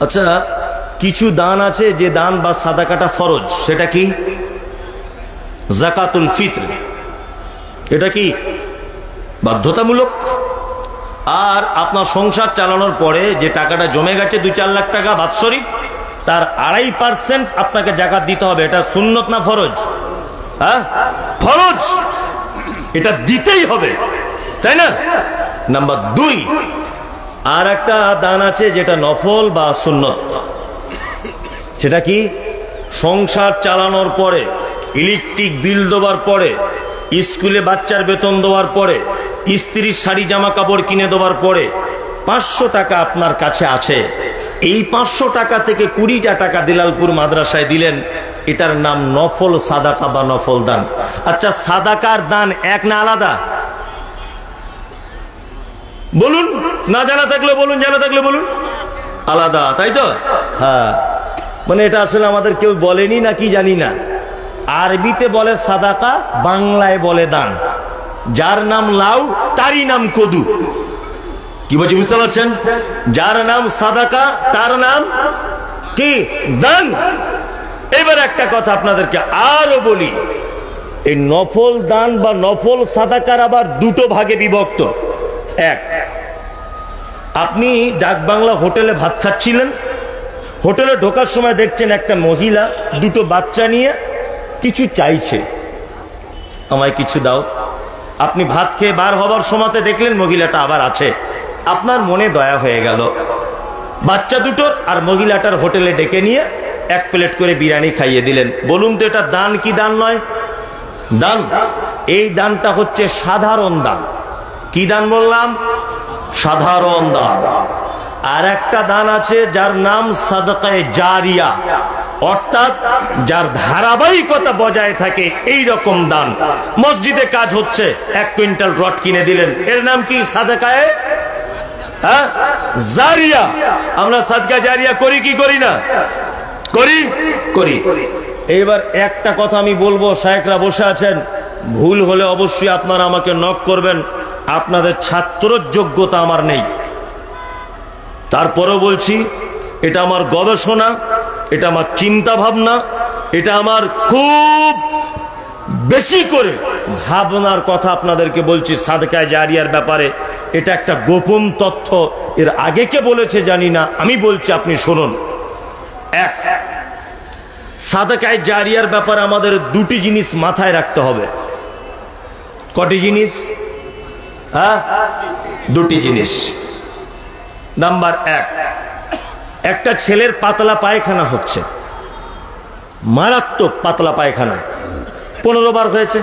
আচ্ছা, কিছু দান আছে যে দান বা সাদাকাটা ফরজ, সেটা কি? যাকাতুল ফিত্র, এটা কি বাধ্যতামূলক। আর আপনার সংসার চালানোর পরে যে টাকাটা জমে গেছে 2-4 লাখ টাকা বাৎসরিক, তার 2.5% আপনাকে যাকাত দিতে হবে। এটা সুন্নত না ফরজ? হ্যাঁ, ফরজ, এটা দিতেই হবে, তাই না? নাম্বার 2, আর একটা দান আছে যেটা নফল বা সুন্নত। সেটা কি? সংসার চালানোর পরে, ইলেকট্রিক বিল দেওয়ার পরে, স্কুলে বাচ্চার বেতন দেওয়ার পরে, স্ত্রীর শাড়ি জামা কাপড় কিনে দেওয়ার পরে 500 টাকা আপনার কাছে আছে। এই 500 টাকা থেকে 20টা টাকা দিলালপুর মাদ্রাসায় দিলেন, এটার নাম নফল সাদাকা বা নফল দান। আচ্ছা, সাদাকার দান এক না আলাদা? বলুন, না জানা থাকলে বলুন, জানা থাকলে বলুন। আলাদা, তাই তো? হ্যাঁ, মানে এটা আসলে আমাদের কেউ বলেনি না কি জানি না। আরবিতে বলে সাদাকা, বাংলায় বলে দান। যার নাম লাউ তারই নাম কদু। কি বলছি বুঝতে পারছেন? যার নাম সাদাকা তার নাম কি? দান। এবার একটা কথা আপনাদেরকে আরো বলি, এই নফল দান বা নফল সাদাকার আবার 2টো ভাগে বিভক্ত। এক, আপনি ডাকবাংলা হোটেলে ভাত খাচ্ছিলেন, হোটেলে ঢোকার সময় দেখছেন একটা মহিলা 2টো বাচ্চা নিয়ে কিছু চাইছে, আমায় কিছু দাও। আপনি ভাত খেয়ে বার হবার সময়তে দেখলেন মহিলাটা আবার আছে, আপনার মনে দয়া হয়ে গেল, বাচ্চা দুটোর আর মহিলাটার হোটেলে ডেকে নিয়ে 1 প্লেট করে বিরিয়ানি খাইয়ে দিলেন। বলুন তো এটা দান কি দান নয়? দান। এই দানটা হচ্ছে সাধারণ দান। কি দান বললাম? সাধারণ দান। আর একটা দান আছে যার নাম সাদাকায়ে জারিয়া, অর্থাৎ যার ধারাবাহিকতা বজায় থাকে, এই রকম দান। মসজিদে কাজ হচ্ছে, 1 কুইন্টাল রড কিনে দিলেন, এর নাম কি? সাদাকায়ে জারিয়া। আমরা সাদকা জারিয়া করি কি করি না? করি, করি। এবার একটা কথা আমি বলবো, শায়েখরা বসে আছেন, ভুল হলে অবশ্যই আপনারা আমাকে নক করবেন। আপনাদের ছাত্রর যোগ্যতা আমার নেই, তারপরেও বলছি, এটা আমার গবেষণা, এটা আমার চিন্তা ভাবনা, এটা আমার খুব বেশি করে ভাবনার কথা আপনাদেরকে বলছি সাদকায়ে জারিয়ার ব্যাপারে। এটা একটা গোপন তথ্য, এর আগে কে বলেছে জানি না, আমি বলছি, আপনি শুনুন। এক, সাদকায়ে জারিয়ার ব্যাপারে আমাদের 2টি জিনিস মাথায় রাখতে হবে। কটি জিনিস? হ্যাঁ, 2টি জিনিস। নাম্বার 1, একটা ছেলের পাতলা পায়খানা হচ্ছে, মারাত্মক পাতলা পায়খানা, 15 বার হয়েছে,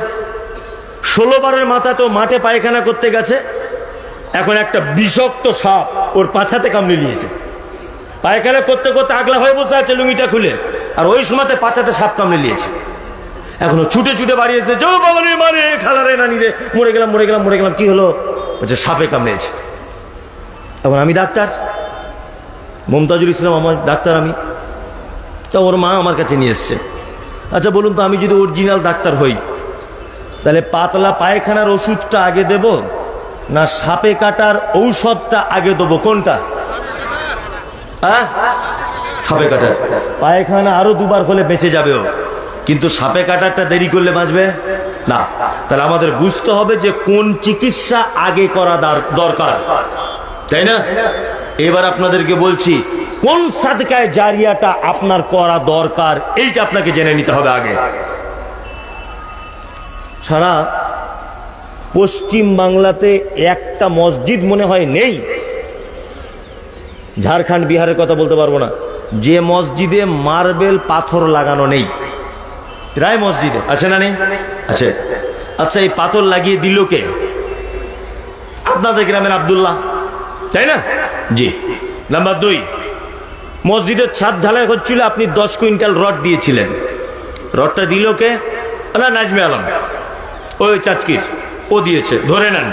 16 বারের মাথা তো মাঠে পায়খানা করতে গেছে, এখন একটা বিষাক্ত সাপ ওর পাছাতে কামড়ে নিয়েছে। পায়খানা করতে করতে আগলা হয়ে বসে আছে লুঙ্গিটা খুলে, আর ওই সময়তে পাছাতে সাপ কামড়ে নিয়েছে। এখনো ছুটে ছুটে বাড়িয়েছে, যো বাবা রে, মারে খালারে, নানি রে, মরে গেলাম মরে গেলাম মরে গেলাম। কি হলো? বলছে সাপে কামড়েছে। এখন আমি ডাক্তার, মুমতাজুল ইসলাম আমার ডাক্তার, আমি তা ওর মা আমার কাছে নিয়ে এসছে। আচ্ছা বলুন তো, আমি যদি অরিজিনাল ডাক্তার হই তাহলে পাতলা পায়খানার ওষুধটা আগে দেব না সাপে কাটার ঔষধটা আগে দেবো? কোনটা? সাপে কাটার। পায়খানা আরো দুবার হলে বেঁচে যাবে ও, কিন্তু সাপে কাটারটা দেরি করলে বাঁচবে না। তাহলে আমাদের বুঝতে হবে যে কোন চিকিৎসা আগে করা দরকার, তাই না? এবার আপনাদেরকে বলছি কোন সাদকায়ে জারিয়াটা আপনার করা দরকার, এইটা আপনাকে জেনে নিতে হবে আগে। সারা পশ্চিম বাংলাতে একটা মসজিদ মনে হয় নেই, ঝাড়খণ্ড বিহারের কথা বলতে পারবো না, যে মসজিদে মার্বেল পাথর লাগানো নেই। প্রায় মসজিদে আছে না নেই? আছে। আচ্ছা, এই পাথর লাগিয়ে দিল কে? আপনাদের গ্রামের আব্দুল্লাহ, তাই না? জি। নাম্বার 2, মসজিদের ছাদ ঢালাই হচ্ছিল, আপনি 10 কুইন্টাল রড দিয়েছিলেন, রডটা দিল কে? না, নাজমে আলম, ওই চাচকির, ও দিয়েছে, ধরে নেন।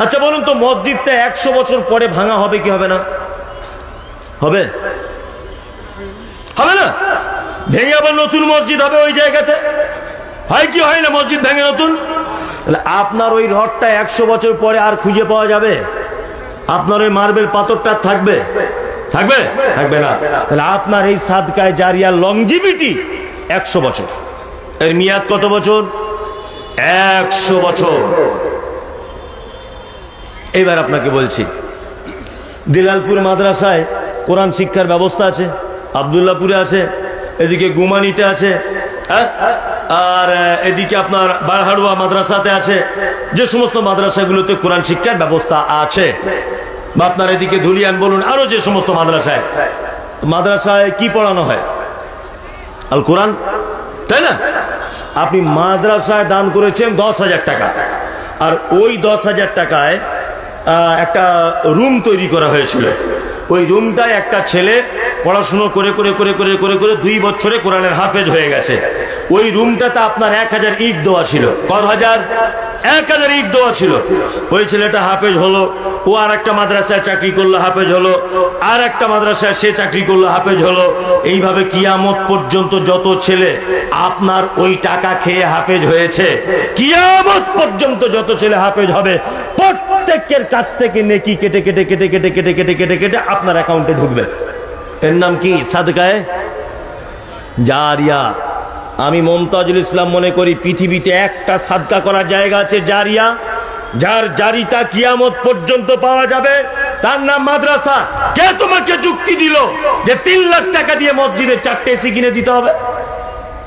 আচ্ছা বলুন তো, মসজিদটা 100 বছর পরে ভাঙা হবে কি হবে না? হবে? হবে না? ভেঙে আবার নতুন মসজিদ হবে ওই জায়গাতে, হয় কি হয় না? মসজিদ ভেঙে নতুন। আপনার ওই রডটা 100 বছর পরে আর খুঁজে পাওয়া যাবে? আপনার ওই মার্বেল পাথরটা থাকবে? থাকবে? থাকবে না। তাহলে আপনার এই সাদকায়ে জারিয়ার লংজিভিটি 100 বছর, এর মেয়াদ কত বছর? 100 বছর। এবার আপনাকে বলছি, দিলালপুর মাদ্রাসায় কোরআন শিক্ষার ব্যবস্থা আছে, আব্দুল্লাহপুরে আছে, এদিকে গুমানিতে আছে, আর এদিকে আপনার বারহাড়ুয়া মাদ্রাসাতে আছে। যে সমস্ত মাদ্রাসাগুলোতে কোরআন শিক্ষার ব্যবস্থা আছে, বা আপনার এদিকে ধুলিয়ান বলুন, আরো যে সমস্ত মাদ্রাসায় কি পড়ানো হয়? আল কোরআন, তাই না? আপনি মাদ্রাসায় দান করেছেন 10,000 টাকা, আর ওই 10,000 টাকায় একটা রুম তৈরি করা হয়েছিল। ওই রুমটায় একটা ছেলে পড়াশুনো করে করে করে করে করে করে 2 বছরে কোরআনের হাফেজ হয়ে গেছে। ওই রুমটাতে আপনার 1000 ইট দেওয়া ছিল। কত হাজার? 1000 ইট দেওয়া ছিল। ওই ছেলেটা হাফেজ হলো, ও আর একটা মাদ্রাসায় চাকরি করলো, হাফেজ হলো, আর একটা মাদ্রাসায় সে চাকরি করলো, হাফেজ হলো। এইভাবে কিয়ামত পর্যন্ত যত ছেলে আপনার ওই টাকা খেয়ে হাফেজ হয়েছে, কিয়ামত পর্যন্ত যত ছেলে হাফেজ হবে, প্রত্যেকের কাছ থেকে নেকি কেটে কেটে কেটে কেটে কেটে কেটে কেটে কেটে আপনার অ্যাকাউন্টে ঢুকবে। এর নাম কি? সাদকায়ে জারিয়া। আমি মুমতাজুল ইসলাম মনে করি পৃথিবীতে একটা সাদকা করার জায়গা আছে জারিয়া, যার জারিতা কিয়ামত পর্যন্ত পাওয়া যাবে, তার নাম মাদ্রাসা। কে তোমাকে যুক্তি দিল যে 3 লাখ টাকা দিয়ে মসজিদে 4টে এসি কিনে দিতে হবে?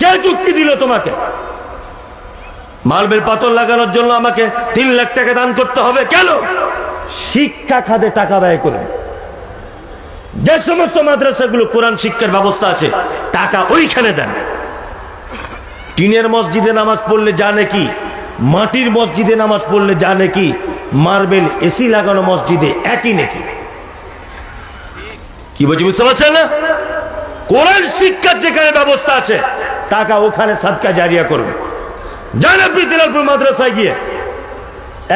কে যুক্তি দিল তোমাকে? মার্বেল পাথর লাগানোর জন্য আমাকে 3 লাখ টাকা দান করতে হবে কেন? শিক্ষা খাতে টাকা ব্যয় করে যে সমস্ত মাদ্রাসাগুলো কোরআন শিক্ষার ব্যবস্থা আছে, টাকা ওইখানে দেন। টিনের মসজিদে নামাজ পড়লে জানে কি, মাটির মসজিদে নামাজ পড়লে জানে কি, মার্বেল এসি লাগানো মসজিদে একই নাকি? কি বলছি বুঝতে পারছেন না? কোরআন শিক্ষার যেখানে ব্যবস্থা আছে, টাকা ওখানে সাদকা জারিয়া করবে। যান আপনি দিলালপুর মাদ্রাসায় গিয়ে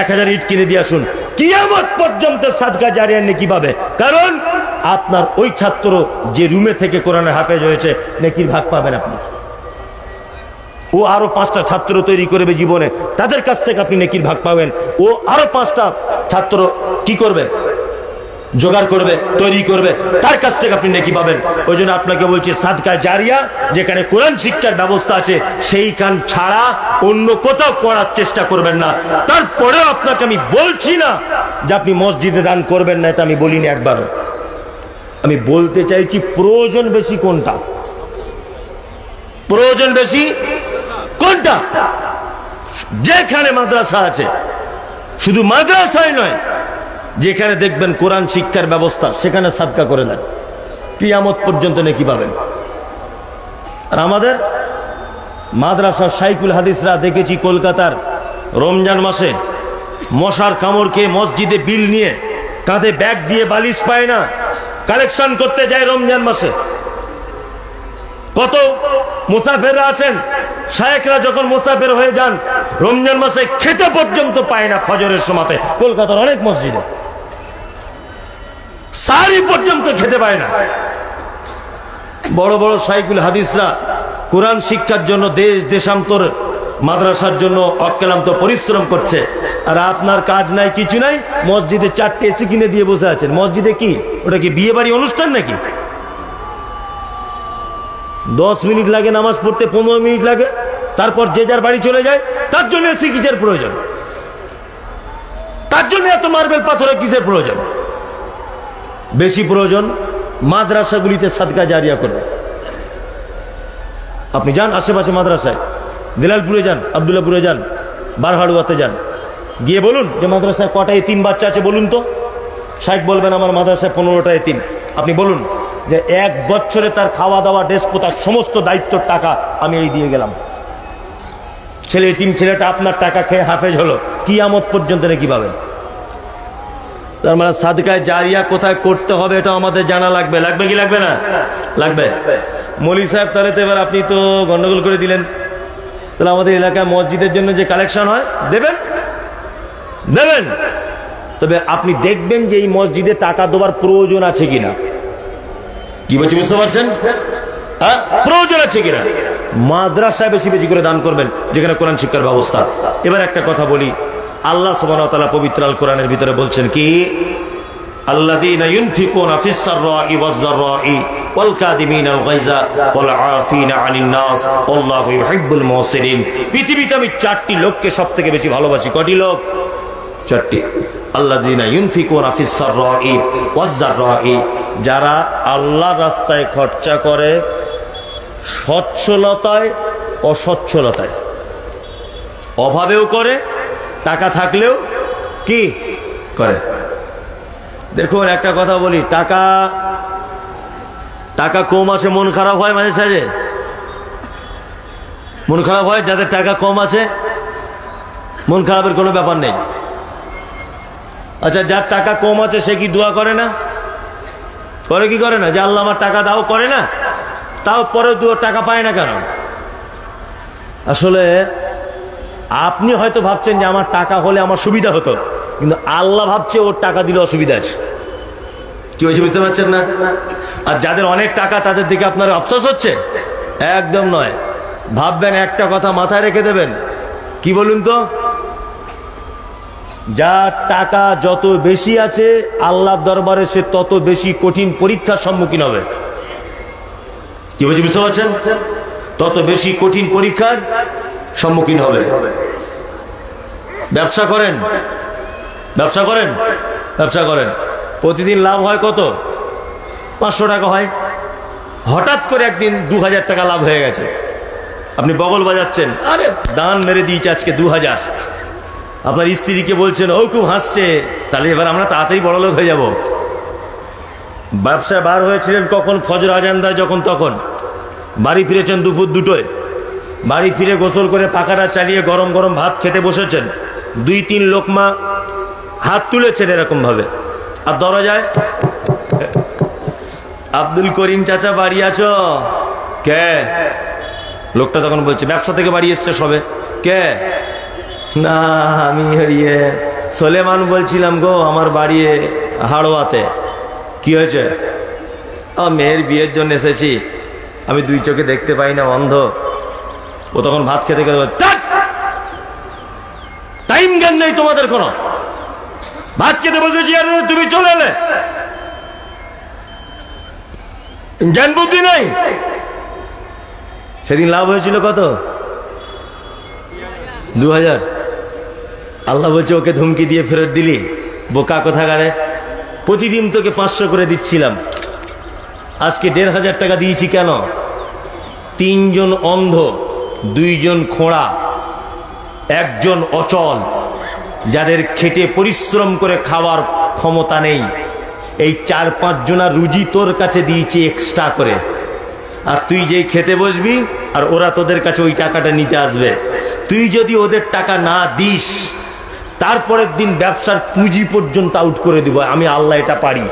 1000 ইট কিনে দিয়ে আসুন, কিয়ামত পর্যন্ত সাদকা জারিয়া নেকি পাবে। কারণ আপনার ওই ছাত্র যে রুমে থেকে কোরআনের হাফেজ হয়েছে, নেকির ভাগ পাবেন আপনি। ও আরো 5টা ছাত্র তৈরি করবে জীবনে, তাদের কাছ থেকে আপনি নেকির ভাগ পাবেন। ও আরো 5টা ছাত্র কি করবে? জোগাড় করবে, তৈরি করবে, তার কাছ থেকে আপনি নেকি পাবেন। ওই জন্য আপনাকে বলছি সাদকা জারিয়া যেখানে কোরআন শিক্ষার ব্যবস্থা আছে, সেইখান ছাড়া অন্য কোথাও করার চেষ্টা করবেন না। তারপরেও আপনাকে আমি বলছি না যে আপনি মসজিদে দান করবেন না, এটা আমি বলিনি একবারও। আমি বলতে চাইছি প্রয়োজন বেশি কোনটা, প্রয়োজন বেশি কোনটা। যেখানে মাদ্রাসা আছে, শুধু মাদ্রাসায় নয়, যেখানে দেখবেন কোরআন শিক্ষার ব্যবস্থা, সেখানে সাদকা করে দেন, কিয়ামত পর্যন্ত নেকি পাবেন। আর আমাদের মাদ্রাসার শাইখুল হাদিসরা দেখেছি কলকাতার রমজান মাসে মশার কামড় খেয়ে মসজিদে বিল নিয়ে কাঁধে ব্যাগ দিয়ে বালিশ পায় না, কালেকশন করতে যায় রমজান মাসে। কত মুসাফিররা আছেন, শায়েখরা যখন মুসাফির হয়ে যান, রমজান মাসে খেতে পর্যন্ত পায় না ফজরের সময়তে, কলকাতার অনেক মসজিদে। সারি পর্যন্ত খেতে পায় না। বড় বড় শাইখুল হাদিসরা কোরআন শিক্ষার জন্য দেশ দেশান্তর মাদ্রাসার জন্য অক্লান্ত পরিশ্রম করছে, আর আপনার কাজ নাই, কিছু নাই, মসজিদে 4টে এসি কিনে দিয়ে বসে আছেন। মসজিদে কি ওটা কি বিয়ে বাড়ি অনুষ্ঠান নাকি? 10 মিনিট লাগে নামাজ পড়তে, 15 মিনিট লাগে, তারপর যে যার বাড়ি চলে যায়। তার জন্য এসি কিসের প্রয়োজন? তার জন্য এত মার্বেল পাথরের কিসের প্রয়োজন? বেশি প্রয়োজন মাদ্রাসাগুলিতে সাদকা জারিয়া করবে। আপনি যান আশেপাশে মাদ্রাসায়, দিলালপুরে যান, আব্দুল্লাহপুরে যান, বারহাড়ুয়াতে যান, গিয়ে বলুন যে মাদ্রাসায় কটা এতিম বাচ্চা আছে বলুন তো। শাইখ বলবেন আমার মাদ্রাসায় 15টা এতিম। আপনি বলুন যে 1 বছরে তার খাওয়া দাওয়া ড্রেস পোশাক সমস্ত দায়িত্বর টাকা আমি এই দিয়ে গেলাম। ছেলে এতিম ছেলেটা আপনার টাকা খেয়ে হাফেজ হলো, কিয়ামত পর্যন্ত নাকি পাবেন? তার মানে সাদকায়ে জারিয়া কোথায় করতে হবে এটা আমাদের জানা লাগবে। লাগবে কি লাগবে না? লাগবে। মৌলী সাহেব, তাহলে তো এবার আপনি তো গন্ডগোল করে দিলেন। তাহলে আমাদের এলাকায় মসজিদের জন্য যে কালেকশন হয় দেবেন, দেবেন, তবে আপনি দেখবেন যে এই মসজিদে টাকা দেওয়ার প্রয়োজন আছে কিনা। কি বলছি বুঝতে পারছেন? প্রয়োজন আছে কিনা। মাদ্রাসায় বেশি বেশি করে দান করবেন যেখানে কোরআন শিক্ষার ব্যবস্থা। এবার একটা কথা বলি, আল্লাহ সুবহানাহু ওয়া তাআলা পবিত্র আল কোরআনের ভিতরে বলছেন কি, আল্লাযীনা ইউনফিকুনা ফিস সাররাই ওয়াজ যাররাই ওয়াল কাযিমিনাল গায়যা ওয়াল আফিনা আনিন নাস আল্লাহু ইউহিব্বুল মুহসিনিন। পৃথিবীতে আমি 4টি লোককে সবথেকে বেশি ভালোবাসি। কয়টি লোক? 4টি। আল্লাযীনা ইউনফিকুনা ফিস সাররাই ওয়াজ যাররাই, যারা আল্লাহর রাস্তায় খরচা করে সচ্ছলতায় অসচ্ছলতায়, অভাবেও করে, টাকা থাকলেও কি করে। দেখুন একটা কথা বলি, টাকা কম আছে মন খারাপ হয় মাঝে সাঝে, মন খারাপ হয়। যাদের টাকা কম আছে মন খারাপের কোনো ব্যাপার নেই। আচ্ছা, যার টাকা কম আছে সে কি দোয়া করে না? করে কি করে না? যে আল্লাহ আমার টাকা দাও, করে না? তাও পরে টাকা পায় না কেন? আসলে আপনি হয়তো ভাবছেন যে আমার টাকা হলে আমার সুবিধা হতো, কিন্তু আল্লাহ ভাবছে ওর টাকা দিলে অসুবিধা আছে। কি হয়েছে বুঝতে পারছেন না? আর যাদের অনেক টাকা তাদের দিকে আপনার আফসোস হচ্ছে? একদম নয়। ভাববেন, একটা কথা মাথায় রেখে দেবেন। কি বলুন তো? যার টাকা যত বেশি আছে আল্লাহর দরবারে সে তত বেশি কঠিন পরীক্ষার সম্মুখীন হবে। কি বলছি বুঝতে পারছেন? তত বেশি কঠিন পরীক্ষার সম্মুখীন হবে। ব্যবসা করেন, ব্যবসা করেন, ব্যবসা করেন, প্রতিদিন লাভ হয় কত? 500 টাকা হয়। হঠাৎ করে একদিন 2000 টাকা লাভ হয়ে গেছে। আপনি বগল বাজাচ্ছেন, আরে দান মেরে দিয়েছে আজকে 2000। আপনার স্ত্রীকে বলছেন, ও খুব হাসছে, তাহলে এবার আমরা তাড়াতাড়ি বড় লোক হয়ে যাব। ব্যবসায় বার হয়েছিলেন কখন? ফজর আজান দেয় যখন তখন। বাড়ি ফিরেছেন দুপুর 2টোয়। বাড়ি ফিরে গোসল করে পাখাটা চালিয়ে গরম গরম ভাত খেতে বসেছেন। 2-3 লোকমা হাত তুলেছেন এরকম ভাবে, আর দরজায় আব্দুল করিম চাচা বাড়ি আছো? কে? লোকটা তখন বলছে ব্যবসা থেকে বাড়ি এসছে সবে। কে? না, আমি সোলেমান বলছিলাম গো, আমার বাড়ি হাড়োয়াতে। কি হয়েছে? মেয়ের বিয়ের জন্য এসেছি, আমি 2 চোখে দেখতে পাই না, অন্ধ। ও তখন ভাত খেতে খেতে, টাইম জ্ঞান নেই তোমাদের কোনো, ভাত খেতে বসেছি আর তুমি চলে এলে, জ্ঞান বুদ্ধি নেই। সেদিন লাভ হয়েছিল কত? 2000। আল্লাহ বলছে ওকে ধমকি দিয়ে ফেরত দিলি, বোকা কোথাকারে। প্রতিদিন তোকে 500 করে দিচ্ছিলাম, আজকে 1500 টাকা দিয়েছি কেন? 3 জন অন্ধ, 2 জন খোঁড়া, 1 জন অচল, যাদের খেটে পরিশ্রম করে খাওয়ার ক্ষমতা নেই, এই 4-5 জনের রুজি তোর কাছে দিয়েছি এক্সট্রা করে। আর তুই যেই খেতে বসবি আর ওরা তোদের কাছে ওই টাকাটা নিতে আসবে। তুই যদি ওদের টাকা না দিস, তারপরের দিন ব্যবসার পুঁজি পর্যন্ত আউট করে দিব। আমি আল্লাহ এটা পারি।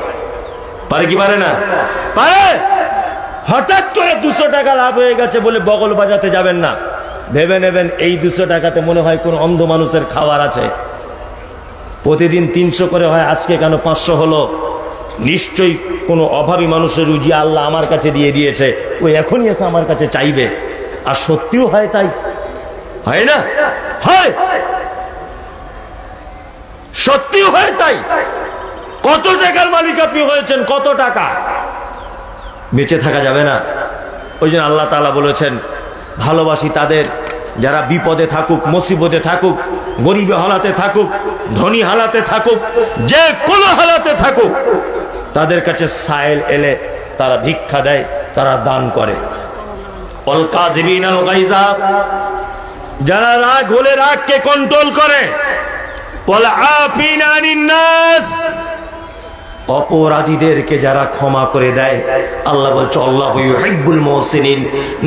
পারে কি পারে না? পারে। হঠাৎ করে 200 টাকা লাভ হয়ে গেছে বলে বগল বাজাতে যাবেন না। ভেবে নেবেন এই 200 টাকাতে মনে হয় কোন অন্ধ মানুষের খাবার আছে। প্রতিদিন 300 করে হয়, আজকে কেন 500 হলো? নিশ্চয়ই কোনো অভাবী মানুষের রুজি আল্লাহ আমার কাছে দিয়ে দিয়েছে, ও এখনই এসে আমার কাছে চাইবে। আর সত্যিও হয় তাই, হয় না? হয়, সত্যিও হয় তাই। কত টাকার মালিক আপনি হয়েছেন, কত টাকা, বেঁচে থাকা যাবে না। ওই জন্য আল্লাহ তাআলা বলেছেন, ভালোবাসি তাদের যারা বিপদে থাকুক, মুসিবতে থাকুক, গরিব হালাতে থাকুক, ধনী হালাতে থাকুক, যে কোনো হালাতে থাকুক, তাদের কাছে সাইল এলে তারা ভিক্ষা দেয়, তারা দান করে। ওয়াল কাযিমিনাল গায়যা, যারা রাগ হলে রাগকে কন্ট্রোল করে। ওয়াল আফিনা আনিন নাস, অপরাধীদেরকে যারা ক্ষমা করে দেয়। আল্লাহ বলছে আল্লাহু ইউহিব্বুল মুহসিনিন,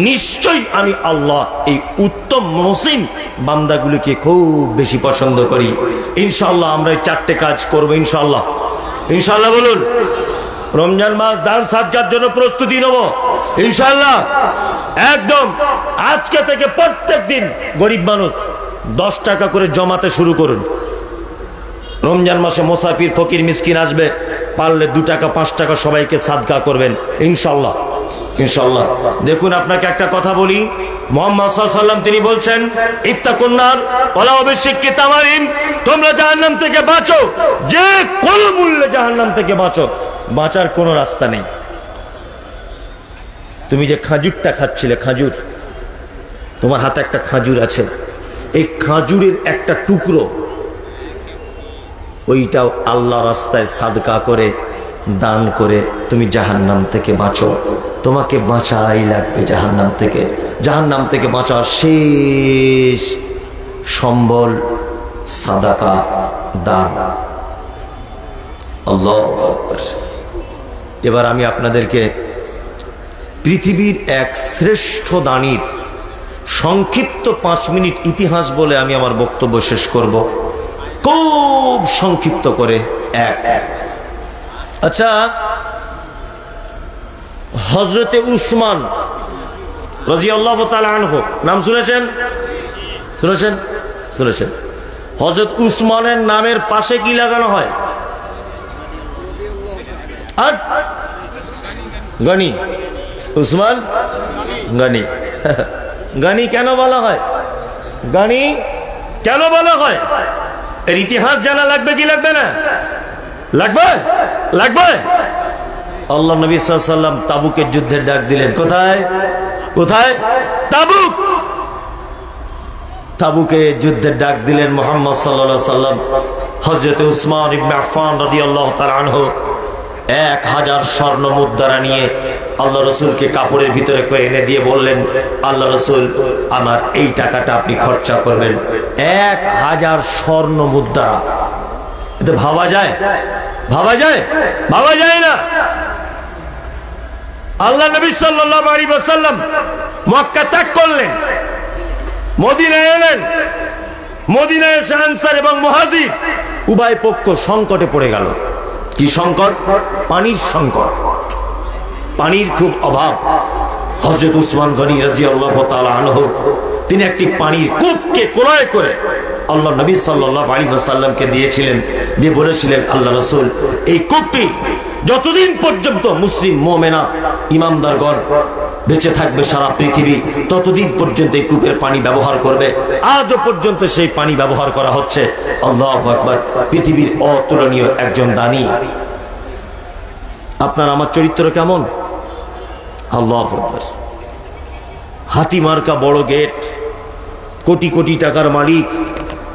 নিশ্চয়ই আমি আল্লাহ এই উত্তম মুহসিন বান্দাগুলোকে খুব বেশি পছন্দ করি। ইনশাআল্লাহ আমরা এই চারটে কাজ করব ইনশাআল্লাহ। ইনশাআল্লাহ বলুন। রমজান মাস দান সাদকার জন্য প্রস্তুতি নেব ইনশাআল্লাহ। একদম আজকে থেকে প্রত্যেক দিন গরিব মানুষ 10 টাকা করে জমাতে শুরু করুন। রমজান মাসে মুসাফির ফকির মিসকিন আসবে, পারলে 2 টাকা 5 টাকা সবাইকে সাদকা করবেন ইনশাআল্লাহ। ইনশাআল্লাহ। দেখুন আপনাকে একটা কথা বলি, মুহাম্মদ সাল্লাল্লাহু আলাইহি ওয়াসাল্লাম তিনি বলছেন, ইত্তাকুন নার ওয়ালাউ বিশিক্কি তামারিন, তোমরা জাহান্নাম থেকে বাঁচো, যে কোন মূল্যে জাহান্নাম থেকে বাঁচো। বাঁচার কোনো রাস্তা নেই। তুমি যে খাজুরটা খাচ্ছিলে, খাজুর, তোমার হাতে একটা খাজুর আছে, এই খাজুরের একটা টুকরো ওইটাও আল্লাহ রাস্তায় সাদকা করে, দান করে তুমি জাহান্নাম থেকে বাঁচো। তোমাকে বাঁচাই লাগবে জাহান্নাম থেকে। জাহান্নাম থেকে বাঁচার শেষ সম্বল সাদাকা, দান। আল্লাহু আকবার। এবার আমি আপনাদেরকে পৃথিবীর এক শ্রেষ্ঠ দানীর সংক্ষিপ্ত 5 মিনিট ইতিহাস বলে আমি আমার বক্তব্য শেষ করব, খুব সংক্ষিপ্ত করে। আচ্ছা, হযরতে উসমান রাদিয়াল্লাহু তাআলা আনহু নাম শুনেছেন? শুনেছেন? শুনেছেন? হযরত উসমানের নামের পাশে কি লাগানো হয়? আর গনি, উসমান গনি। গনি কেন বলা হয়? গনি কেন বলা হয়? এর ইতিহাস জানা লাগবে কি লাগবে না? লাগবে, লাগবে। আল্লাহ নবী সাল্লাল্লাহু আলাইহি ওয়াসাল্লাম তাবুকের যুদ্ধের ডাক দিলেন। কোথায়? কোথায়? তাবুক। তাবুকে যুদ্ধের ডাক দিলেন মুহাম্মদ সাল্লাল্লাহু আলাইহি ওয়াসাল্লাম। হযরত উসমান ইবনে আফফান রাদিয়াল্লাহু তাআলা আনহু 1000 স্বর্ণ মুদ্রা নিয়ে আল্লাহ রাসূলকে কাপড়ের ভিতরে করে এনে দিয়ে বললেন, আল্লাহ রাসূল, আমার এই টাকাটা আপনি খরচা করবেন। 1000 স্বর্ণ মুদ্রা, এটা ভাবা যায়? ভাবা যায়? ভাবা যায় না। আল্লাহ নবী সাল্লাল্লাহু আলাইহি ওয়াসাল্লাম মক্কা ত্যাগ করলেন, মদিনায় এলেন। মদিনায় এসে আনসার এবং মুহাজির উভয় পক্ষ সংকটে পড়ে গেল। কি সংকট? পানির সংকট। পানির খুব অভাব। হযরত উসমান গনি রাদিয়াল্লাহু তাআলা আনহু তিনি একটি পানির কূপকে ক্রয় করে আল্লাহ নবী সাল্লাল্লাহু আলাইহি ওয়াসাল্লামকে দিয়েছিলেন, দিয়ে বলেছিলেন, আল্লাহ রাসূল, এই কূপটি যতদিন পর্যন্ত মুসলিম মুমিনা ইমানদারগণ বেঁচে থাকবে সারা পৃথিবী, ততদিন পর্যন্ত এই কূপের পানি ব্যবহার করবে। আজও পর্যন্ত সেই পানি ব্যবহার করা হচ্ছে। আল্লাহু আকবার। পৃথিবীর অতুলনীয় একজন দানী। আপনার আমার চরিত্র কেমন? আল্লাহু আকবার। হাতি মার্কা বড় গেট, কোটি কোটি টাকার মালিক।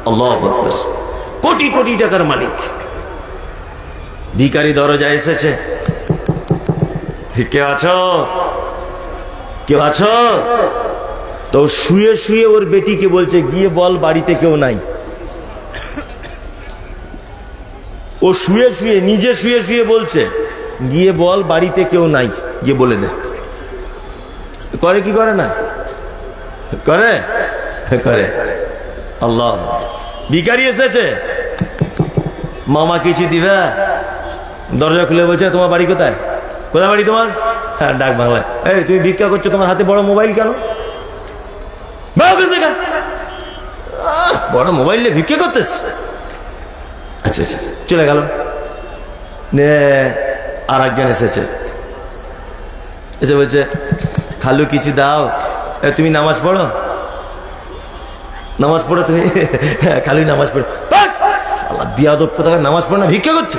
আল্লাহু আকবার। কোটি কোটি টাকার মালিক। ভিখারি দরজায় এসেছে, কেউ আছো? কেউ আছো? তো শুয়ে শুয়ে ওর বেটিকে বলছে, গিয়ে বল বাড়িতে কেউ নাই। ও শুয়ে শুয়ে, নিজে শুয়ে শুয়ে বলছে, গিয়ে বল বাড়িতে কেউ নাই, গিয়ে বলে দে। করে কি করে না? করে, করে। আল্লাহ। ভিখারি এসেছে, মামা কিছু দিবে? দরজা খুলে বলছে, তোমার বাড়ি কোথায়? কোথায় বাড়ি তোমার? হ্যাঁ, ডাক বাংলায়। এই তুমি ভিক্ষা করছো, তোমার হাতে বড় মোবাইল কেন? বড় মোবাইল নিয়ে ভিক্ষা করতেছ? আচ্ছা আচ্ছা, চলে গেল। আর একজন এসেছে, এসে বলছে খালু কিছু দাও, তুমি নামাজ পড়ো, নামাজ পড়ো তুমি, খালু নামাজ পড়ো, বিয়াদব কোথায় নামাজ পড়ো না, ভিক্ষা করছে,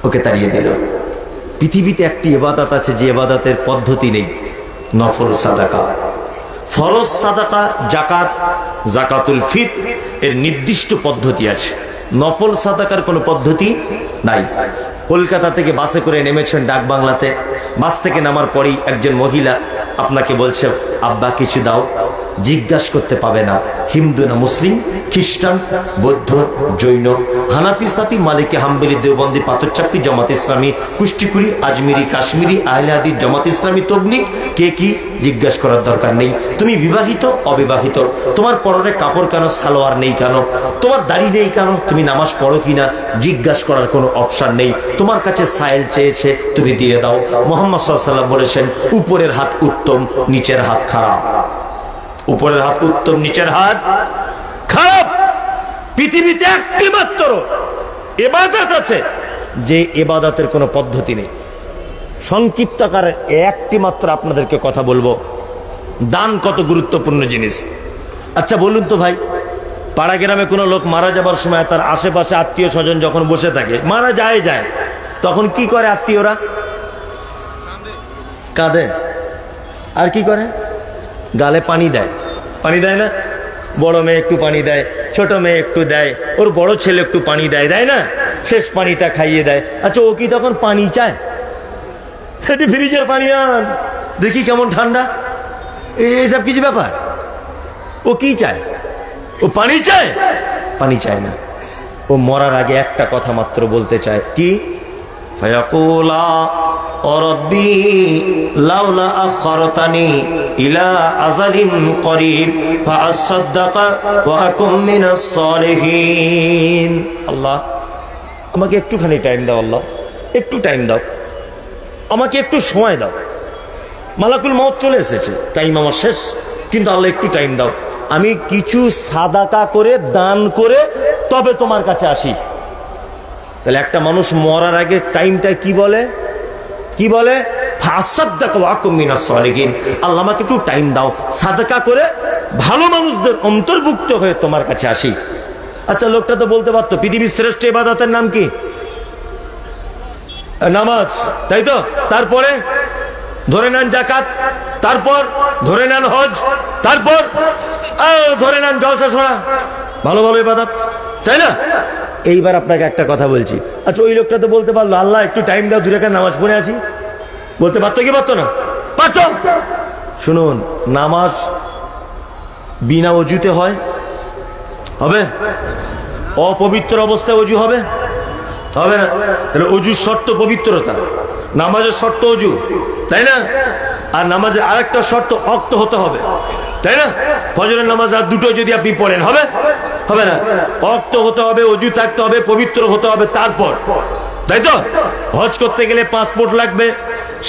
ওকে তাড়িয়ে দিল। পৃথিবীতে একটি ইবাদত আছে যে ইবাদতের পদ্ধতি নেই, নফল সাদাকা। ফরজ সাদাকা, জাকাত, জাকাতুল ফিতর এর নির্দিষ্ট পদ্ধতি আছে, নফল সাদাকার কোনো পদ্ধতি নাই। কলকাতা থেকে বাসে করে নেমেছেন ডাক বাংলাতে, বাস থেকে নামার পরেই একজন মহিলা আপনাকে বলছে আব্বা কিছু দাও, জিজ্ঞাসা করতে পাবে না হিন্দু না মুসলিম, খ্রিস্টান, বৌদ্ধ, জৈন, হানাফি, সাফি, মালিকি, হাম্বলি, দেওবন্দি, পাথরচাপড়ি, জামাত ইসলামী, কুষ্টিকুড়ি, আজমিরি, কাশ্মীরি, আহলে হাদিস, জামাত ইসলামী, তবলিগ, কে কি জিজ্ঞাসা করার দরকার নেই। তুমি বিবাহিত, অবিবাহিত, তোমার পরনে কাপড় কেন, সালোয়ার নেই কেন, তোমার দাড়ি নেই কেন, তুমি নামাজ পড়ো কিনা, জিজ্ঞাসা করার কোনো অপশন নেই। তোমার কাছে সাইল চেয়েছে, তুমি দিয়ে দাও। মুহাম্মদ সাল্লাল্লাহু আলাইহি ওয়াসাল্লাম বলেছেন উপরের হাত উত্তম, নিচের হাত খারাপ। উপরের হাত উত্তম, নিচের হাত খারাপ। পৃথিবীতে একটি মাত্র ইবাদত আছে যে ইবাদতের কোনো পদ্ধতি নেই। সংক্ষিপ্ত আকারে একটি মাত্র আপনাদেরকে কথা বলবো, দান কত গুরুত্বপূর্ণ জিনিস। আচ্ছা বলুন তো ভাই, পাড়া গ্রামে কোনো লোক মারা যাবার সময় তার আশেপাশে আত্মীয় স্বজন যখন বসে থাকে, মারা যায় তখন কি করে আত্মীয়রা? কাঁদে। আর কি করে? গালে পানি দেয়। পানি দেয় না? বড় মেয়ে একটু পানি দেয়, ছোট মেয়ে একটু দেয়, ওর বড় ছেলে একটু পানি দেয়, দেয় না? শেষ পানিটা খাইয়ে দেয়। আচ্ছা ও কি তখন পানি চায়? ফ্রিজের পানি আন, দেখি কেমন ঠান্ডা, এইসব কিছু ব্যাপার। ও কি চায়? ও পানি চায়? পানি চায় না। ও মরার আগে একটা কথা মাত্র বলতে চায়, কি? ফায়াকুলা ও রব্বি লাউলা আখরতানি ইলা আজালিন করিব ফাআসাদদাকা ওয়া আকুম মিনাস সালিহিন। আল্লাহ আমাকে একটুখানি টাইম দাও, আল্লাহ একটু টাইম দাও, আমাকে একটু সময় দাও। মালাকুল মউত চলে এসেছে, টাইম আমার শেষ, কিন্তু আল্লাহ একটু টাইম দাও, আমি কিছু সাদাকা করে দান করে তবে তোমার কাছে আসি। তাহলে একটা মানুষ মরার আগে টাইমটা কি বলে? কি বলে? আল্লাহ আমাকে একটু টাইম দাও, সাদাকা করে ভালো মানুষদের অন্তর্ভুক্ত হয়ে তোমার কাছে আসি। আচ্ছা লোকটা তো বলতে পারতো পৃথিবীর শ্রেষ্ঠ ইবাদতের নাম কি? নামাজ, তাই তো? তারপরে ধরে নেন জাকাত, তারপর ধরে নেন হজ, তারপর ধরে নেন জলসা শোনা, ভালো ভালো ইবাদত, তাই না? এইবার আপনাকে একটা কথা বলছি, আচ্ছা ওই লোকটা তো বলতে পারলো আল্লাহ একটু টাইম দাও, দূরে নামাজ পড়ে আসি, বলতে পারতো কি পারতো না? পারতো। শুনুন, নামাজ বিনা অজুতে হয়? হবে? অপবিত্র অবস্থায় অজু হবে? হবে না। তাহলে অজুর শর্ত পবিত্রতা, নামাজের শর্ত অজু, তাই না? আর নামাজের আরেকটা শর্ত অক্ত হতে হবে, তাই না? ফজরের নামাজ রাত দুটো যদি আপনি পড়েন, হবে? হবে না। অক্ত হতে হবে, অজু থাকতে হবে, পবিত্র হতে হবে, তারপর, তাই তো? হজ করতে গেলে পাসপোর্ট লাগবে,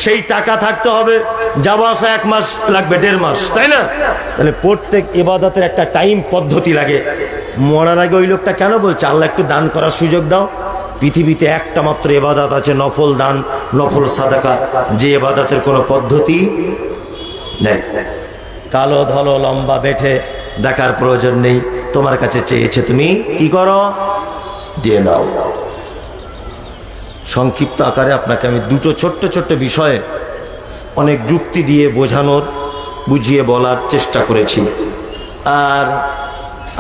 সেই টাকা থাকতে হবে, যাওয়া আসা 1 মাস লাগবে, 1.5 মাস, তাই না? তাহলে প্রত্যেক ইবাদতের একটা টাইম পদ্ধতি লাগে। মরার আগে ওই লোকটা কেন বলছে আল্লাহ একটু দান করার সুযোগ দাও? পৃথিবীতে একটা মাত্র ইবাদত আছে, নফল দান, নফল সাদাকা, যে ইবাদতের কোনো পদ্ধতি নেই। কালো ধলো লম্বা বেঠে দেখার প্রয়োজন নেই, তোমার কাছে চেয়েছে, তুমি কি করো? দিয়ে দাও। সংক্ষিপ্ত আকারে আপনাকে আমি দুটো ছোট্ট ছোট্ট বিষয়ে অনেক যুক্তি দিয়ে বোঝানোর, বুঝিয়ে বলার চেষ্টা করেছি। আর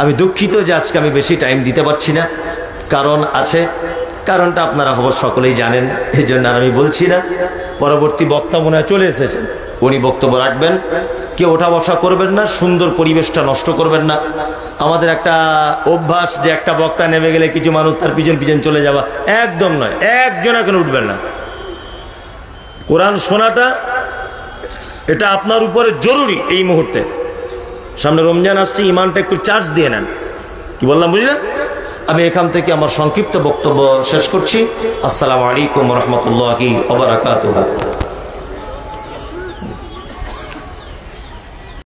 আমি দুঃখিত যে আজকে আমি বেশি টাইম দিতে পারছি না, কারণ আছে, কারণটা আপনারা অবশ্য সকলেই জানেন, এই জন্য আর আমি বলছি না। পরবর্তী বক্তা মনে হয় চলে এসেছেন, উনি বক্তব্য রাখবেন, কেউ ওঠা বসা করবেন না, সুন্দর পরিবেশটা নষ্ট করবেন না। আমাদের একটা অভ্যাস যে একটা বক্তা নেমে গেলে কিছু মানুষ তার পিছন পিছন চলে যাওয়া, একদম নয়, একজন এখন উঠবেন না। কোরআন শোনাটা এটা আপনার উপরে জরুরি এই মুহূর্তে। সামনে রমজান আসছে, ইমানটা একটু চার্জ দিয়ে নেন। কি বললাম বুঝলেন? আমি এখান থেকে আমার সংক্ষিপ্ত বক্তব্য শেষ করছি। আসসালামু আলাইকুম ওয়া রাহমাতুল্লাহি ওয়া বারাকাতুহু।